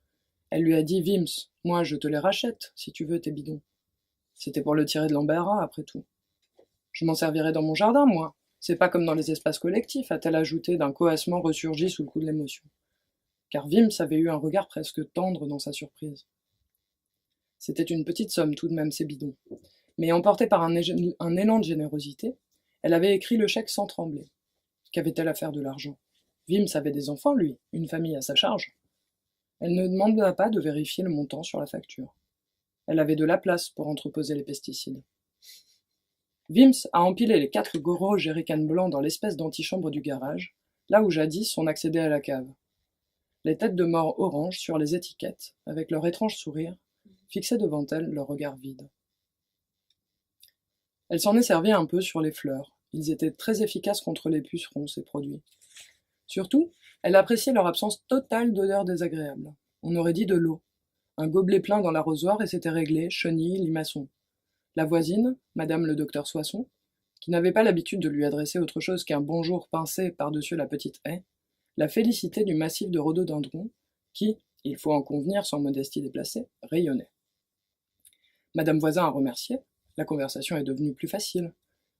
elle lui a dit « Vims, moi je te les rachète, si tu veux tes bidons. » C'était pour le tirer de l'embarras, après tout. « Je m'en servirai dans mon jardin, moi. C'est pas comme dans les espaces collectifs, a-t-elle ajouté d'un coassement ressurgi sous le coup de l'émotion. Car Vims avait eu un regard presque tendre dans sa surprise. C'était une petite somme tout de même, ces bidons. Mais emportée par un élan de générosité, elle avait écrit le chèque sans trembler. Qu'avait-elle à faire de l'argent? Vims avait des enfants, lui, une famille à sa charge. Elle ne demanda pas de vérifier le montant sur la facture. Elle avait de la place pour entreposer les pesticides. Vims a empilé les 4 gros jerrycans blancs dans l'espèce d'antichambre du garage, là où jadis on accédait à la cave. Les têtes de mort orange sur les étiquettes, avec leur étrange sourire, fixaient devant elle leur regard vide. Elle s'en est servie un peu sur les fleurs. Ils étaient très efficaces contre les pucerons, ces produits. Surtout, elle appréciait leur absence totale d'odeur désagréable. On aurait dit de l'eau. Un gobelet plein dans l'arrosoir et c'était réglé, chenille, limaçon. La voisine, madame le docteur Soisson, qui n'avait pas l'habitude de lui adresser autre chose qu'un bonjour pincé par-dessus la petite haie, la félicitait du massif de rhododendrons qui, il faut en convenir sans modestie déplacée, rayonnait. Madame Voisin a remercié, la conversation est devenue plus facile.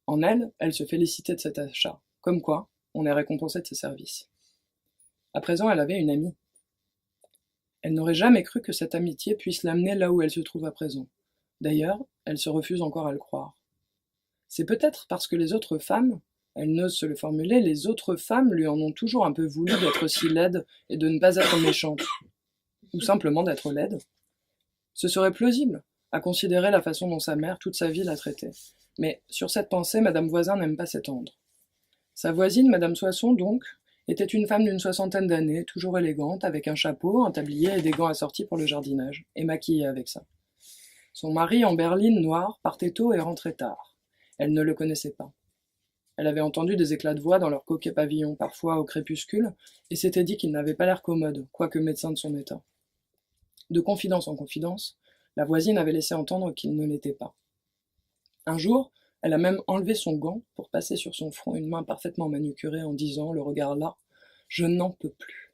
En elle, elle se félicitait de cet achat, comme quoi on est récompensé de ses services. À présent, elle avait une amie. Elle n'aurait jamais cru que cette amitié puisse l'amener là où elle se trouve à présent. D'ailleurs, elle se refuse encore à le croire. C'est peut-être parce que les autres femmes, elle n'ose se le formuler, les autres femmes lui en ont toujours un peu voulu d'être si laide et de ne pas être méchante. Ou simplement d'être laide. Ce serait plausible, à considérer la façon dont sa mère toute sa vie l'a traitée. Mais sur cette pensée, Madame Voisin n'aime pas s'étendre. Sa voisine, Madame Soisson, donc, était une femme d'une 60aine d'années, toujours élégante, avec un chapeau, un tablier et des gants assortis pour le jardinage, et maquillée avec ça. Son mari, en berline noire, partait tôt et rentrait tard. Elle ne le connaissait pas. Elle avait entendu des éclats de voix dans leur coquet pavillon, parfois au crépuscule, et s'était dit qu'il n'avait pas l'air commode, quoique médecin de son état. De confidence en confidence, la voisine avait laissé entendre qu'il ne l'était pas. Un jour, elle a même enlevé son gant pour passer sur son front une main parfaitement manucurée en disant, le regard là, « Je n'en peux plus.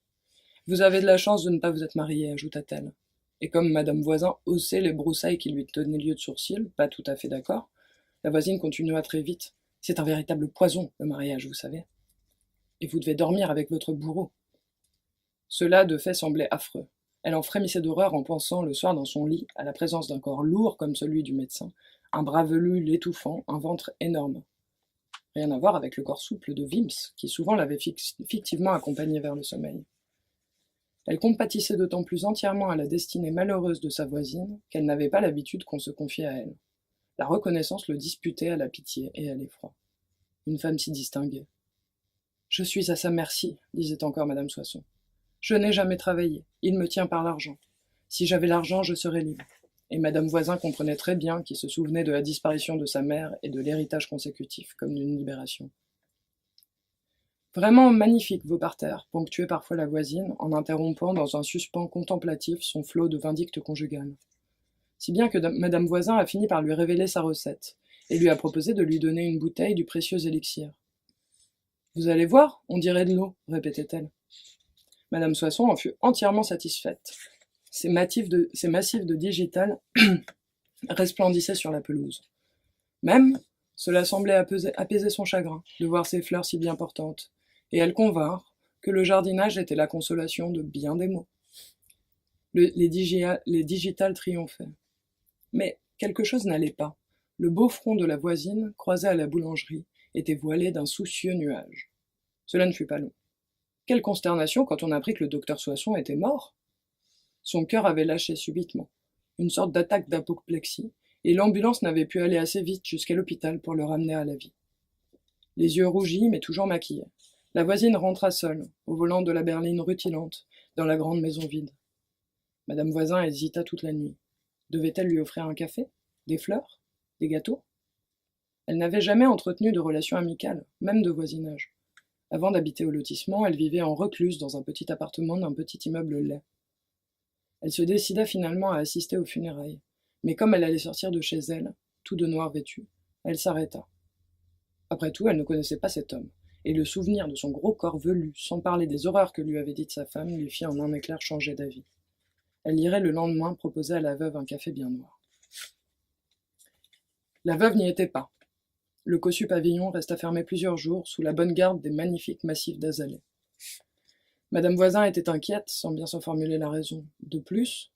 Vous avez de la chance de ne pas vous être marié, ajouta-t-elle. Et comme Madame Voisin haussait les broussailles qui lui tenaient lieu de sourcils, pas tout à fait d'accord, la voisine continua très vite. C'est un véritable poison, le mariage, vous savez. Et vous devez dormir avec votre bourreau. Cela, de fait, semblait affreux. Elle en frémissait d'horreur en pensant, le soir dans son lit, à la présence d'un corps lourd comme celui du médecin, un bras velu l'étouffant, un ventre énorme. Rien à voir avec le corps souple de Vims, qui souvent l'avait fictivement accompagné vers le sommeil. Elle compatissait d'autant plus entièrement à la destinée malheureuse de sa voisine qu'elle n'avait pas l'habitude qu'on se confiait à elle. La reconnaissance le disputait à la pitié et à l'effroi. Une femme si distinguée. « Je suis à sa merci, disait encore Madame Soisson. Je n'ai jamais travaillé, il me tient par l'argent. Si j'avais l'argent, je serais libre. » Et Madame Voisin comprenait très bien qu'il se souvenait de la disparition de sa mère et de l'héritage consécutif, comme d'une libération. Vraiment magnifiques vos parterres, ponctuait parfois la voisine, en interrompant dans un suspens contemplatif son flot de vindicte conjugale. Si bien que Madame Voisin a fini par lui révéler sa recette, et lui a proposé de lui donner une bouteille du précieux élixir. Vous allez voir, on dirait de l'eau, répétait-elle. Madame Soisson en fut entièrement satisfaite. Ces massifs de digital resplendissaient sur la pelouse. Même, cela semblait apaiser son chagrin de voir ces fleurs si bien portantes, et elle convinrent que le jardinage était la consolation de bien des maux. Les digital triomphaient. Mais quelque chose n'allait pas. Le beau front de la voisine, croisé à la boulangerie, était voilé d'un soucieux nuage. Cela ne fut pas long. Quelle consternation quand on apprit que le docteur Soisson était mort! Son cœur avait lâché subitement, une sorte d'attaque d'apoplexie, et l'ambulance n'avait pu aller assez vite jusqu'à l'hôpital pour le ramener à la vie. Les yeux rougis, mais toujours maquillés, la voisine rentra seule, au volant de la berline rutilante, dans la grande maison vide. Madame Voisin hésita toute la nuit. Devait-elle lui offrir un café? Des fleurs? Des gâteaux? Elle n'avait jamais entretenu de relations amicales, même de voisinage. Avant d'habiter au lotissement, elle vivait en recluse dans un petit appartement d'un petit immeuble laid. Elle se décida finalement à assister aux funérailles, mais comme elle allait sortir de chez elle, tout de noir vêtu, elle s'arrêta. Après tout, elle ne connaissait pas cet homme, et le souvenir de son gros corps velu, sans parler des horreurs que lui avait dites sa femme, lui fit en un éclair changer d'avis. Elle irait le lendemain proposer à la veuve un café bien noir. La veuve n'y était pas. Le cossu pavillon resta fermé plusieurs jours sous la bonne garde des magnifiques massifs d'azalées. Madame Voisin était inquiète, sans bien s'en formuler la raison. De plus,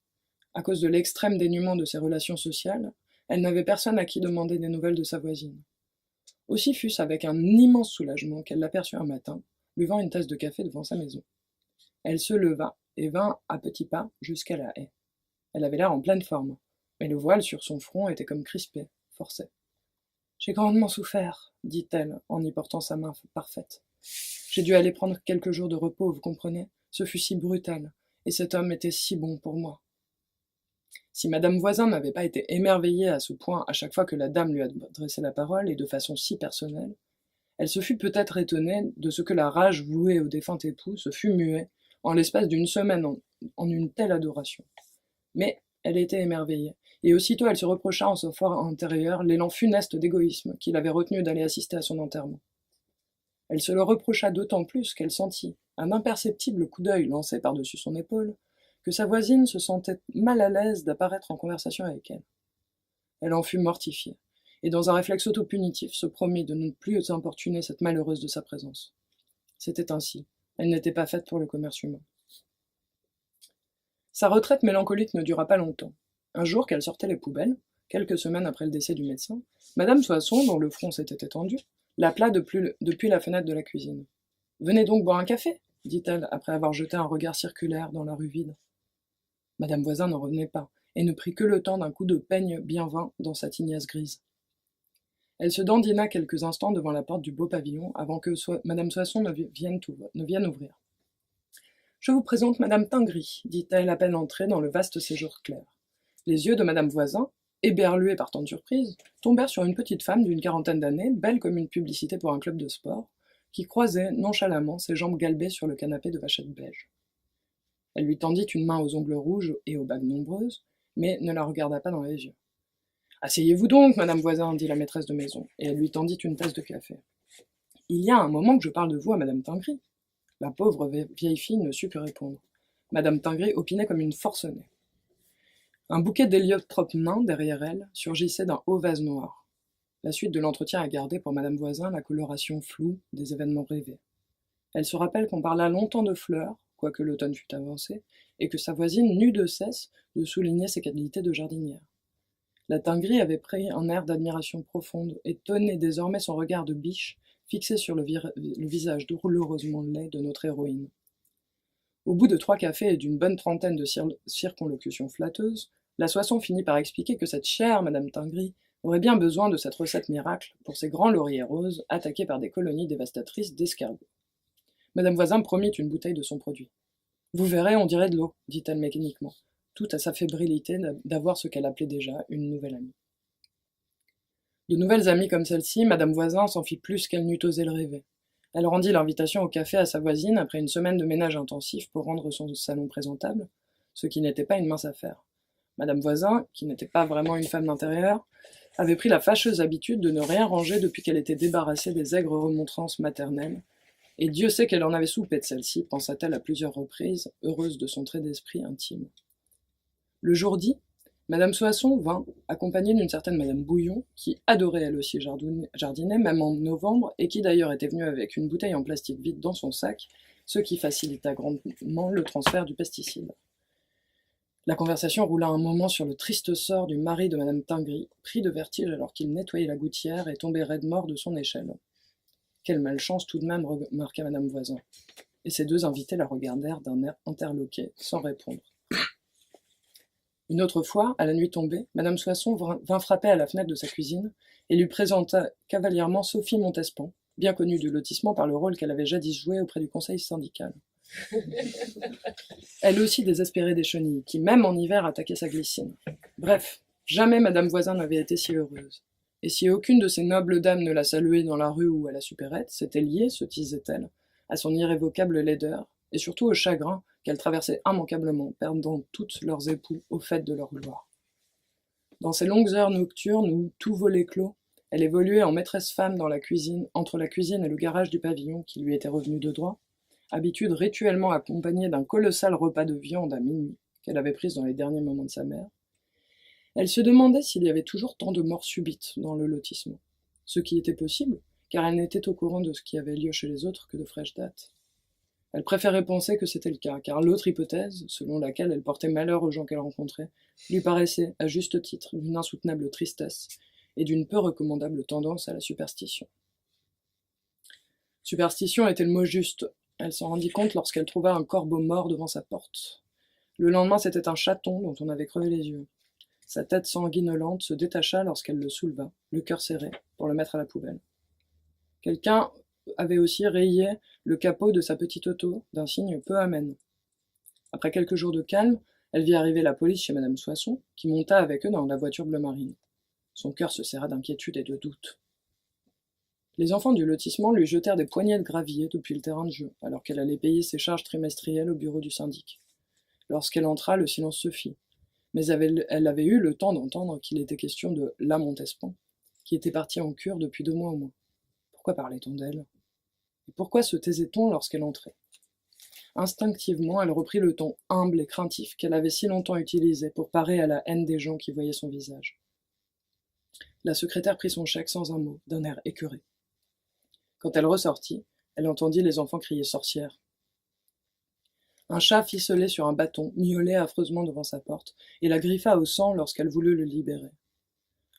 à cause de l'extrême dénuement de ses relations sociales, elle n'avait personne à qui demander des nouvelles de sa voisine. Aussi fut-ce avec un immense soulagement qu'elle l'aperçut un matin, buvant une tasse de café devant sa maison. Elle se leva et vint à petits pas jusqu'à la haie. Elle avait l'air en pleine forme, mais le voile sur son front était comme crispé, forcé. « J'ai grandement souffert, dit-elle, en y portant sa main parfaite. J'ai dû aller prendre quelques jours de repos, vous comprenez? Ce fut si brutal, et cet homme était si bon pour moi. » Si Madame Voisin n'avait pas été émerveillée à ce point à chaque fois que la dame lui adressait la parole, et de façon si personnelle, elle se fut peut-être étonnée de ce que la rage vouée au défunt époux se fût muée, en l'espace d'une semaine, en une telle adoration. Mais elle était émerveillée, et aussitôt elle se reprocha en son fort intérieur l'élan funeste d'égoïsme qui l'avait retenue d'aller assister à son enterrement. Elle se le reprocha d'autant plus qu'elle sentit, un imperceptible coup d'œil lancé par-dessus son épaule, que sa voisine se sentait mal à l'aise d'apparaître en conversation avec elle. Elle en fut mortifiée, et dans un réflexe autopunitif se promit de ne plus importuner cette malheureuse de sa présence. C'était ainsi, elle n'était pas faite pour le commerce humain. Sa retraite mélancolique ne dura pas longtemps. Un jour qu'elle sortait les poubelles, quelques semaines après le décès du médecin, Madame Soisson, dont le front s'était étendu, l'appela depuis la fenêtre de la cuisine. « Venez donc boire un café » dit-elle, après avoir jeté un regard circulaire dans la rue vide. Madame Voisin n'en revenait pas, et ne prit que le temps d'un coup de peigne bien vain dans sa tignasse grise. Elle se dandina quelques instants devant la porte du beau pavillon, avant que Madame Soisson ne vienne ouvrir. « Je vous présente Madame Tingry, dit-elle à peine entrée dans le vaste séjour clair. Les yeux de Madame Voisin, éberlués par tant de surprise, tombèrent sur une petite femme d'une quarantaine d'années, belle comme une publicité pour un club de sport, qui croisait nonchalamment ses jambes galbées sur le canapé de vachette beige. Elle lui tendit une main aux ongles rouges et aux bagues nombreuses, mais ne la regarda pas dans les yeux. « Asseyez-vous donc, Madame Voisin, dit la maîtresse de maison, et elle lui tendit une tasse de café. Il y a un moment que je parle de vous à Madame Tingry. La pauvre vieille fille ne sut que répondre. Madame Tingry opinait comme une forcenée. Un bouquet d'héliotropes nains derrière elle surgissait d'un haut vase noir. La suite de l'entretien a gardé pour Madame Voisin la coloration floue des événements rêvés. Elle se rappelle qu'on parla longtemps de fleurs, quoique l'automne fût avancé, et que sa voisine n'eut de cesse de souligner ses qualités de jardinière. La Tingry avait pris un air d'admiration profonde et tenait désormais son regard de biche fixé sur le visage douloureusement laid de notre héroïne. Au bout de 3 cafés et d'une bonne trentaine de circonlocutions flatteuses, la Soisson finit par expliquer que cette chère Madame Tingry aurait bien besoin de cette recette miracle pour ses grands lauriers roses attaqués par des colonies dévastatrices d'escargots. Madame Voisin promit une bouteille de son produit. « Vous verrez, on dirait de l'eau, dit-elle mécaniquement, tout à sa fébrilité d'avoir ce qu'elle appelait déjà une nouvelle amie. De nouvelles amies comme celle-ci, Madame Voisin s'en fit plus qu'elle n'eût osé le rêver. Elle rendit l'invitation au café à sa voisine après une semaine de ménage intensif pour rendre son salon présentable, ce qui n'était pas une mince affaire. Madame Voisin, qui n'était pas vraiment une femme d'intérieur, avait pris la fâcheuse habitude de ne rien ranger depuis qu'elle était débarrassée des aigres remontrances maternelles, et Dieu sait qu'elle en avait soupé de celle-ci, pensa-t-elle à plusieurs reprises, heureuse de son trait d'esprit intime. Le jour dit, Madame Soissons vint, accompagnée d'une certaine Madame Bouillon, qui adorait elle aussi jardiner, même en novembre, et qui d'ailleurs était venue avec une bouteille en plastique vide dans son sac, ce qui facilita grandement le transfert du pesticide. La conversation roula un moment sur le triste sort du mari de Madame Tingry, pris de vertige alors qu'il nettoyait la gouttière et tombait raide mort de son échelle. Quelle malchance tout de même, remarqua Madame Voisin. Et ces deux invités la regardèrent d'un air interloqué, sans répondre. Une autre fois, à la nuit tombée, Madame Soissons vint frapper à la fenêtre de sa cuisine et lui présenta cavalièrement Sophie Montespan, bien connue du lotissement par le rôle qu'elle avait jadis joué auprès du conseil syndical. Elle aussi désespérait des chenilles, qui même en hiver attaquaient sa glycine. Bref, jamais Madame Voisin n'avait été si heureuse. Et si aucune de ces nobles dames ne la saluait dans la rue ou à la supérette, c'était lié, se disait-elle, à son irrévocable laideur, et surtout au chagrin qu'elle traversait immanquablement, perdant toutes leurs époux au fait de leur gloire. Dans ces longues heures nocturnes où tout volait clos, elle évoluait en maîtresse-femme dans la cuisine, entre la cuisine et le garage du pavillon qui lui était revenu de droit, habitude rituellement accompagnée d'un colossal repas de viande à minuit qu'elle avait prise dans les derniers moments de sa mère. Elle se demandait s'il y avait toujours tant de morts subites dans le lotissement, ce qui était possible, car elle n'était au courant de ce qui avait lieu chez les autres que de fraîche date. Elle préférait penser que c'était le cas, car l'autre hypothèse, selon laquelle elle portait malheur aux gens qu'elle rencontrait, lui paraissait, à juste titre, d'une insoutenable tristesse et d'une peu recommandable tendance à la superstition. Superstition était le mot juste. Elle s'en rendit compte lorsqu'elle trouva un corbeau mort devant sa porte. Le lendemain, c'était un chaton dont on avait crevé les yeux. Sa tête sanguinolente se détacha lorsqu'elle le souleva, le cœur serré, pour le mettre à la poubelle. Quelqu'un avait aussi rayé le capot de sa petite auto, d'un signe peu amène. Après quelques jours de calme, elle vit arriver la police chez Madame Soissons, qui monta avec eux dans la voiture bleu marine. Son cœur se serra d'inquiétude et de doute. Les enfants du lotissement lui jetèrent des poignées de gravier depuis le terrain de jeu, alors qu'elle allait payer ses charges trimestrielles au bureau du syndic. Lorsqu'elle entra, le silence se fit. Mais elle avait eu le temps d'entendre qu'il était question de la Montespan, qui était partie en cure depuis 2 mois au moins. Pourquoi parlait-on d'elle ? Et pourquoi se taisait-on lorsqu'elle entrait ? Instinctivement, elle reprit le ton humble et craintif qu'elle avait si longtemps utilisé pour parer à la haine des gens qui voyaient son visage. La secrétaire prit son chèque sans un mot, d'un air écœuré. Quand elle ressortit, elle entendit les enfants crier « sorcière ». Un chat ficelé sur un bâton miaulait affreusement devant sa porte et la griffa au sang lorsqu'elle voulut le libérer.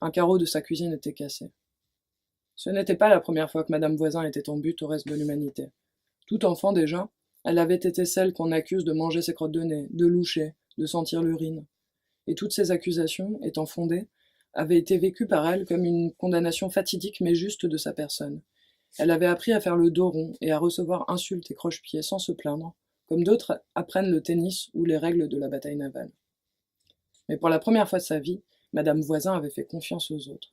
Un carreau de sa cuisine était cassé. Ce n'était pas la première fois que Madame Voisin était en butte au reste de l'humanité. Tout enfant déjà, elle avait été celle qu'on accuse de manger ses crottes de nez, de loucher, de sentir l'urine. Et toutes ces accusations, étant fondées, avaient été vécues par elle comme une condamnation fatidique mais juste de sa personne. Elle avait appris à faire le dos rond et à recevoir insultes et croche-pieds sans se plaindre, comme d'autres apprennent le tennis ou les règles de la bataille navale. Mais pour la première fois de sa vie, Madame Voisin avait fait confiance aux autres.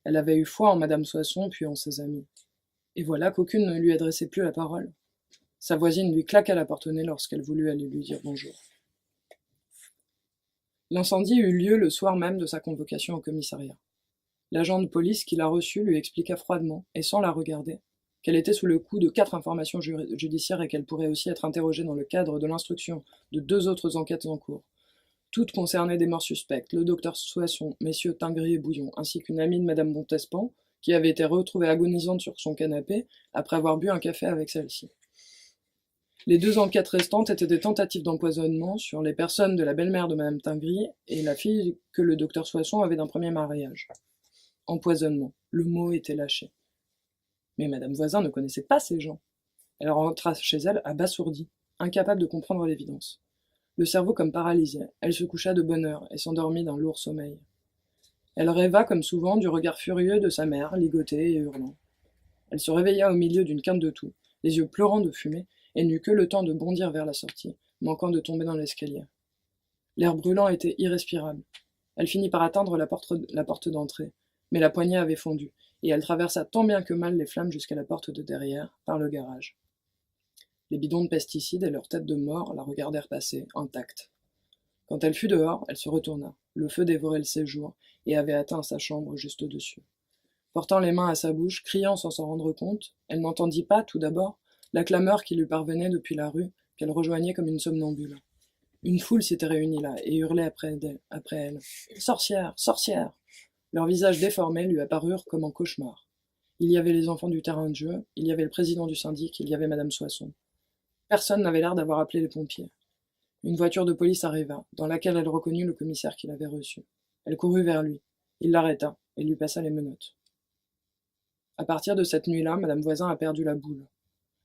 Elle avait eu foi en Madame Soissons puis en ses amis. Et voilà qu'aucune ne lui adressait plus la parole. Sa voisine lui claqua la porte au nez lorsqu'elle voulut aller lui dire bonjour. L'incendie eut lieu le soir même de sa convocation au commissariat. L'agent de police qui l'a reçue lui expliqua froidement, et sans la regarder, qu'elle était sous le coup de 4 informations judiciaires et qu'elle pourrait aussi être interrogée dans le cadre de l'instruction de 2 autres enquêtes en cours. Toutes concernaient des morts suspectes, le docteur Soissons, messieurs Tingry et Bouillon, ainsi qu'une amie de Madame Montespan, qui avait été retrouvée agonisante sur son canapé après avoir bu un café avec celle-ci. Les 2 enquêtes restantes étaient des tentatives d'empoisonnement sur les personnes de la belle-mère de Madame Tingry et la fille que le docteur Soissons avait d'un premier mariage. Empoisonnement, le mot était lâché. Mais Madame Voisin ne connaissait pas ces gens. Elle rentra chez elle abasourdie, incapable de comprendre l'évidence. Le cerveau comme paralysé, elle se coucha de bonne heure et s'endormit d'un lourd sommeil. Elle rêva, comme souvent, du regard furieux de sa mère, ligoté et hurlant. Elle se réveilla au milieu d'une quinte de toux, les yeux pleurants de fumée, et n'eut que le temps de bondir vers la sortie, manquant de tomber dans l'escalier. L'air brûlant était irrespirable. Elle finit par atteindre la porte d'entrée, mais la poignée avait fondu, et elle traversa tant bien que mal les flammes jusqu'à la porte de derrière, par le garage. Les bidons de pesticides et leurs têtes de mort la regardèrent passer, intactes. Quand elle fut dehors, elle se retourna. Le feu dévorait le séjour et avait atteint sa chambre juste au-dessus. Portant les mains à sa bouche, criant sans s'en rendre compte, elle n'entendit pas, tout d'abord, la clameur qui lui parvenait depuis la rue, qu'elle rejoignait comme une somnambule. Une foule s'était réunie là et hurlait après elle. « Sorcière! Sorcière !» Leurs visages déformés lui apparurent comme en cauchemar. Il y avait les enfants du terrain de jeu, il y avait le président du syndic, il y avait Madame Soisson. Personne n'avait l'air d'avoir appelé les pompiers. Une voiture de police arriva, dans laquelle elle reconnut le commissaire qui l'avait reçue. Elle courut vers lui. Il l'arrêta et lui passa les menottes. À partir de cette nuit-là, Madame Voisin a perdu la boule.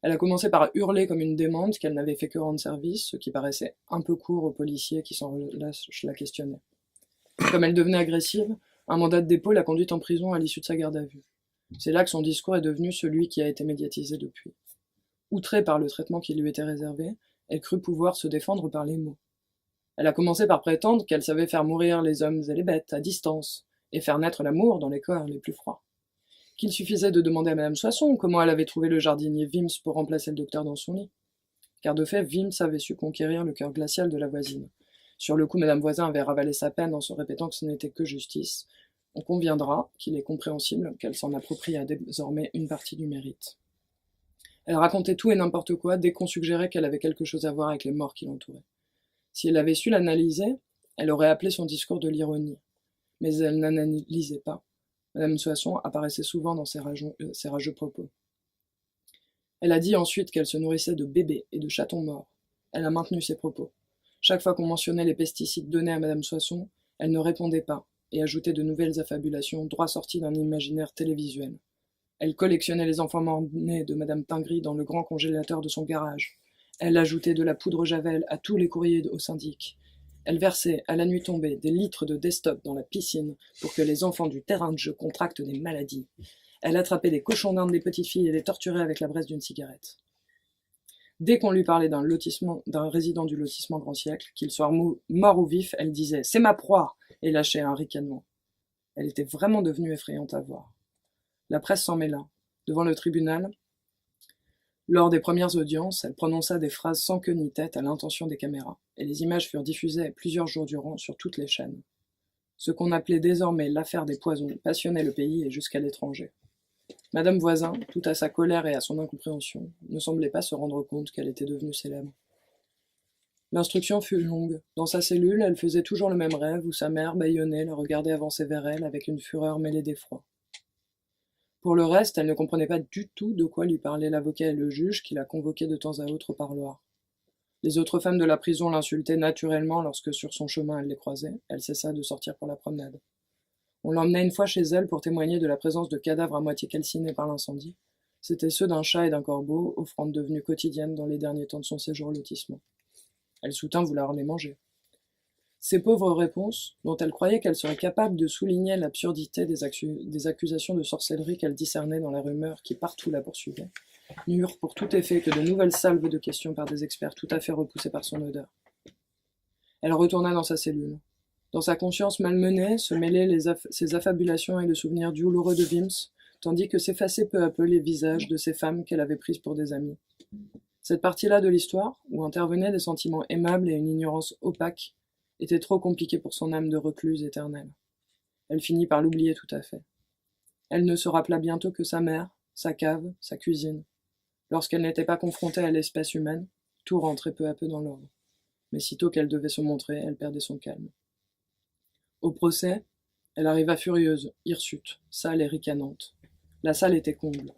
Elle a commencé par hurler comme une démente qu'elle n'avait fait que rendre service, ce qui paraissait un peu court aux policiers qui sans relâche la questionnaient. Comme elle devenait agressive, un mandat de dépôt l'a conduite en prison à l'issue de sa garde à vue. C'est là que son discours est devenu celui qui a été médiatisé depuis. Outrée par le traitement qui lui était réservé, elle crut pouvoir se défendre par les mots. Elle a commencé par prétendre qu'elle savait faire mourir les hommes et les bêtes à distance, et faire naître l'amour dans les corps les plus froids. Qu'il suffisait de demander à Madame Soisson comment elle avait trouvé le jardinier Vims pour remplacer le docteur dans son lit. Car de fait, Vims avait su conquérir le cœur glacial de la voisine. Sur le coup, Madame Voisin avait ravalé sa peine en se répétant que ce n'était que justice. On conviendra qu'il est compréhensible qu'elle s'en approprie désormais une partie du mérite. Elle racontait tout et n'importe quoi dès qu'on suggérait qu'elle avait quelque chose à voir avec les morts qui l'entouraient. Si elle avait su l'analyser, elle aurait appelé son discours de l'ironie. Mais elle n'analysait pas. Madame Soisson apparaissait souvent dans ses rageux propos. Elle a dit ensuite qu'elle se nourrissait de bébés et de chatons morts. Elle a maintenu ses propos. Chaque fois qu'on mentionnait les pesticides donnés à Madame Soisson, elle ne répondait pas et ajoutait de nouvelles affabulations droit sorties d'un imaginaire télévisuel. Elle collectionnait les enfants morts-nés de Madame Pingry dans le grand congélateur de son garage. Elle ajoutait de la poudre Javel à tous les courriers au syndic. Elle versait, à la nuit tombée, des litres de Destop dans la piscine pour que les enfants du terrain de jeu contractent des maladies. Elle attrapait des cochons d'Inde des petites filles et les torturait avec la braise d'une cigarette. Dès qu'on lui parlait d'un résident du lotissement Grand Siècle, qu'il soit mort ou vif, elle disait « C'est ma proie !» et lâchait un ricanement. Elle était vraiment devenue effrayante à voir. La presse s'en mêla. Devant le tribunal, lors des premières audiences, elle prononça des phrases sans queue ni tête à l'intention des caméras, et les images furent diffusées plusieurs jours durant sur toutes les chaînes. Ce qu'on appelait désormais l'affaire des poisons passionnait le pays et jusqu'à l'étranger. Madame Voisin, tout à sa colère et à son incompréhension, ne semblait pas se rendre compte qu'elle était devenue célèbre. L'instruction fut longue. Dans sa cellule, elle faisait toujours le même rêve où sa mère, bâillonnée, la regardait avancer vers elle avec une fureur mêlée d'effroi. Pour le reste, elle ne comprenait pas du tout de quoi lui parlaient l'avocat et le juge qui la convoquaient de temps à autre au parloir. Les autres femmes de la prison l'insultaient naturellement lorsque, sur son chemin, elle les croisait. Elle cessa de sortir pour la promenade. On l'emmenait une fois chez elle pour témoigner de la présence de cadavres à moitié calcinés par l'incendie. C'étaient ceux d'un chat et d'un corbeau, offrande devenue quotidienne dans les derniers temps de son séjour au lotissement. Elle soutint vouloir les manger. Ces pauvres réponses, dont elle croyait qu'elle serait capable de souligner l'absurdité des accusations de sorcellerie qu'elle discernait dans la rumeur qui partout la poursuivait, n'eurent pour tout effet que de nouvelles salves de questions par des experts tout à fait repoussés par son odeur. Elle retourna dans sa cellule. Dans sa conscience malmenée se mêlaient ses affabulations et le souvenir douloureux de Vims, tandis que s'effaçaient peu à peu les visages de ces femmes qu'elle avait prises pour des amies. Cette partie-là de l'histoire, où intervenaient des sentiments aimables et une ignorance opaque, était trop compliquée pour son âme de recluse éternelle. Elle finit par l'oublier tout à fait. Elle ne se rappela bientôt que sa mère, sa cave, sa cuisine. Lorsqu'elle n'était pas confrontée à l'espèce humaine, tout rentrait peu à peu dans l'ordre. Mais sitôt qu'elle devait se montrer, elle perdait son calme. Au procès, elle arriva furieuse, hirsute, sale et ricanante. La salle était comble.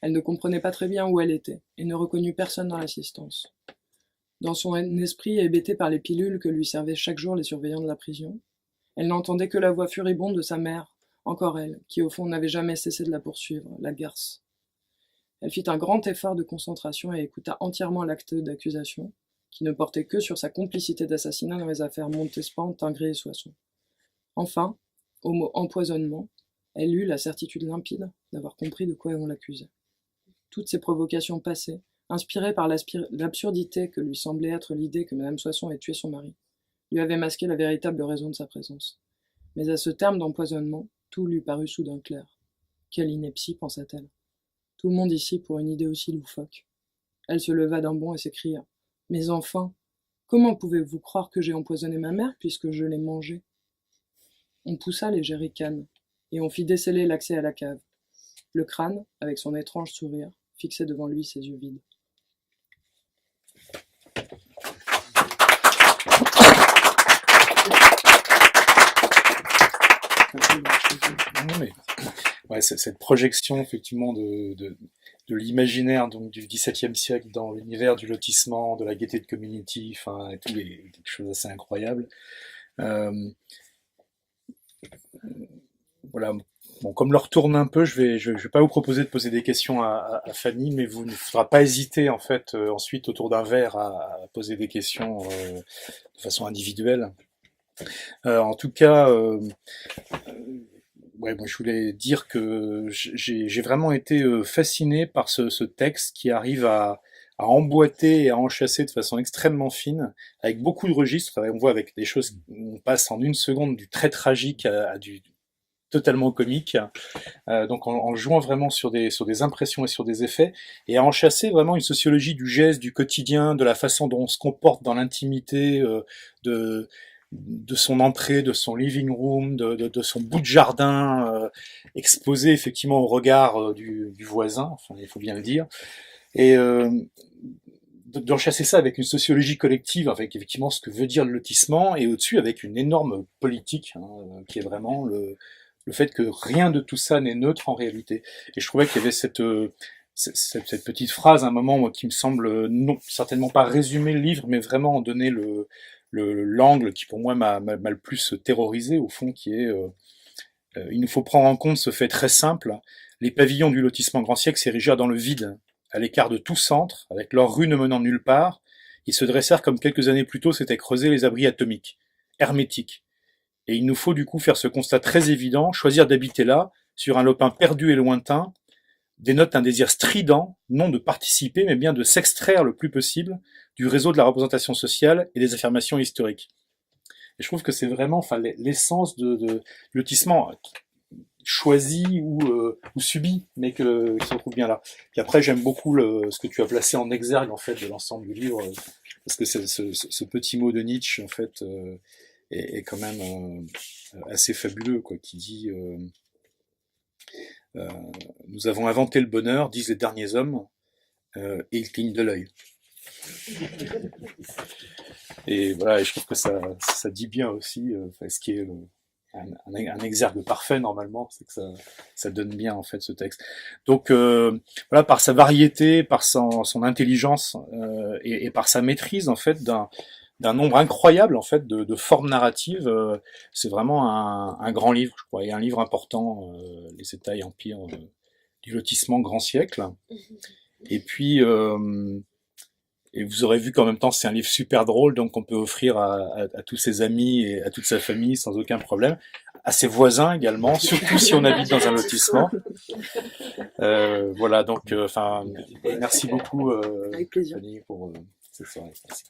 Elle ne comprenait pas très bien où elle était, et ne reconnut personne dans l'assistance. Dans son esprit hébété par les pilules que lui servaient chaque jour les surveillants de la prison, elle n'entendait que la voix furibonde de sa mère, encore elle, qui au fond n'avait jamais cessé de la poursuivre, la garce. Elle fit un grand effort de concentration et écouta entièrement l'acte d'accusation, qui ne portait que sur sa complicité d'assassinat dans les affaires Montespan, Tingré et Soisson. Enfin, au mot empoisonnement, elle eut la certitude limpide d'avoir compris de quoi on l'accusait. Toutes ces provocations passées, inspirées par l'absurdité que lui semblait être l'idée que Madame Soisson ait tué son mari, lui avaient masqué la véritable raison de sa présence. Mais à ce terme d'empoisonnement, tout lui parut soudain clair. Quelle ineptie, pensa-t-elle. Tout le monde ici pour une idée aussi loufoque. Elle se leva d'un bond et s'écria. Mais enfin, comment pouvez-vous croire que j'ai empoisonné ma mère puisque je l'ai mangée? On poussa les jerrycans, et on fit déceler l'accès à la cave. Le crâne, avec son étrange sourire, fixait devant lui ses yeux vides. Non, mais, ouais, cette projection effectivement de l'imaginaire donc du XVIIe siècle dans l'univers du lotissement, de la gaieté de community, enfin, et tout quelque chose d'assez incroyable. Voilà. Bon, comme l'heure tourne un peu, je vais pas vous proposer de poser des questions à Fanny, mais vous ne faudra pas hésiter en fait ensuite autour d'un verre à poser des questions de façon individuelle. En tout cas, ouais, moi je voulais dire que j'ai vraiment été fasciné par ce texte qui arrive à emboîter et à enchâsser de façon extrêmement fine, avec beaucoup de registres. On voit avec des choses, on passe en une seconde du très tragique à du totalement comique, donc en jouant vraiment sur des impressions et sur des effets, et à enchâsser vraiment une sociologie du geste, du quotidien, de la façon dont on se comporte dans l'intimité, de son entrée, de son living room, de son bout de jardin, exposé effectivement au regard du voisin, enfin il faut bien le dire, et d'enchasser ça avec une sociologie collective, avec effectivement ce que veut dire le lotissement, et au-dessus avec une énorme politique, hein, qui est vraiment le fait que rien de tout ça n'est neutre en réalité. Et je trouvais qu'il y avait cette petite phrase à un moment moi, qui me semble non certainement pas résumer le livre, mais vraiment donner l'angle qui pour moi m'a le plus terrorisé au fond, qui est il nous faut prendre en compte ce fait très simple: les pavillons du lotissement Grand Siècle s'érigèrent dans le vide, à l'écart de tout centre, avec leurs rues ne menant nulle part. Ils se dressèrent comme quelques années plus tôt s'étaient creusés les abris atomiques, hermétiques. Et il nous faut du coup faire ce constat très évident: choisir d'habiter là, sur un lopin perdu et lointain, dénote un désir strident, non de participer, mais bien de s'extraire le plus possible du réseau de la représentation sociale et des affirmations historiques. Et je trouve que c'est vraiment l'essence du lotissement, choisi ou subi, mais qui se retrouve bien là. Puis après, j'aime beaucoup ce que tu as placé en exergue en fait de l'ensemble du livre, parce que ce petit mot de Nietzsche en fait est quand même assez fabuleux, quoi, qui dit nous avons inventé le bonheur, disent les derniers hommes, et ils clignent de l'œil. Et voilà, et je trouve que ça dit bien aussi ce qui est un exergue parfait normalement, c'est que ça donne bien en fait ce texte. Donc voilà, par sa variété, par son intelligence et par sa maîtrise en fait d'un nombre incroyable en fait de formes narratives, c'est vraiment un grand livre, je crois, et un livre important, Les États et Empires du lotissement Grand Siècle. Et puis et vous aurez vu qu'en même temps c'est un livre super drôle, donc on peut offrir à tous ses amis et à toute sa famille sans aucun problème, à ses voisins également, surtout si on habite dans un lotissement. Voilà, donc merci beaucoup Avec plaisir. Fanny pour cette soirée. Merci.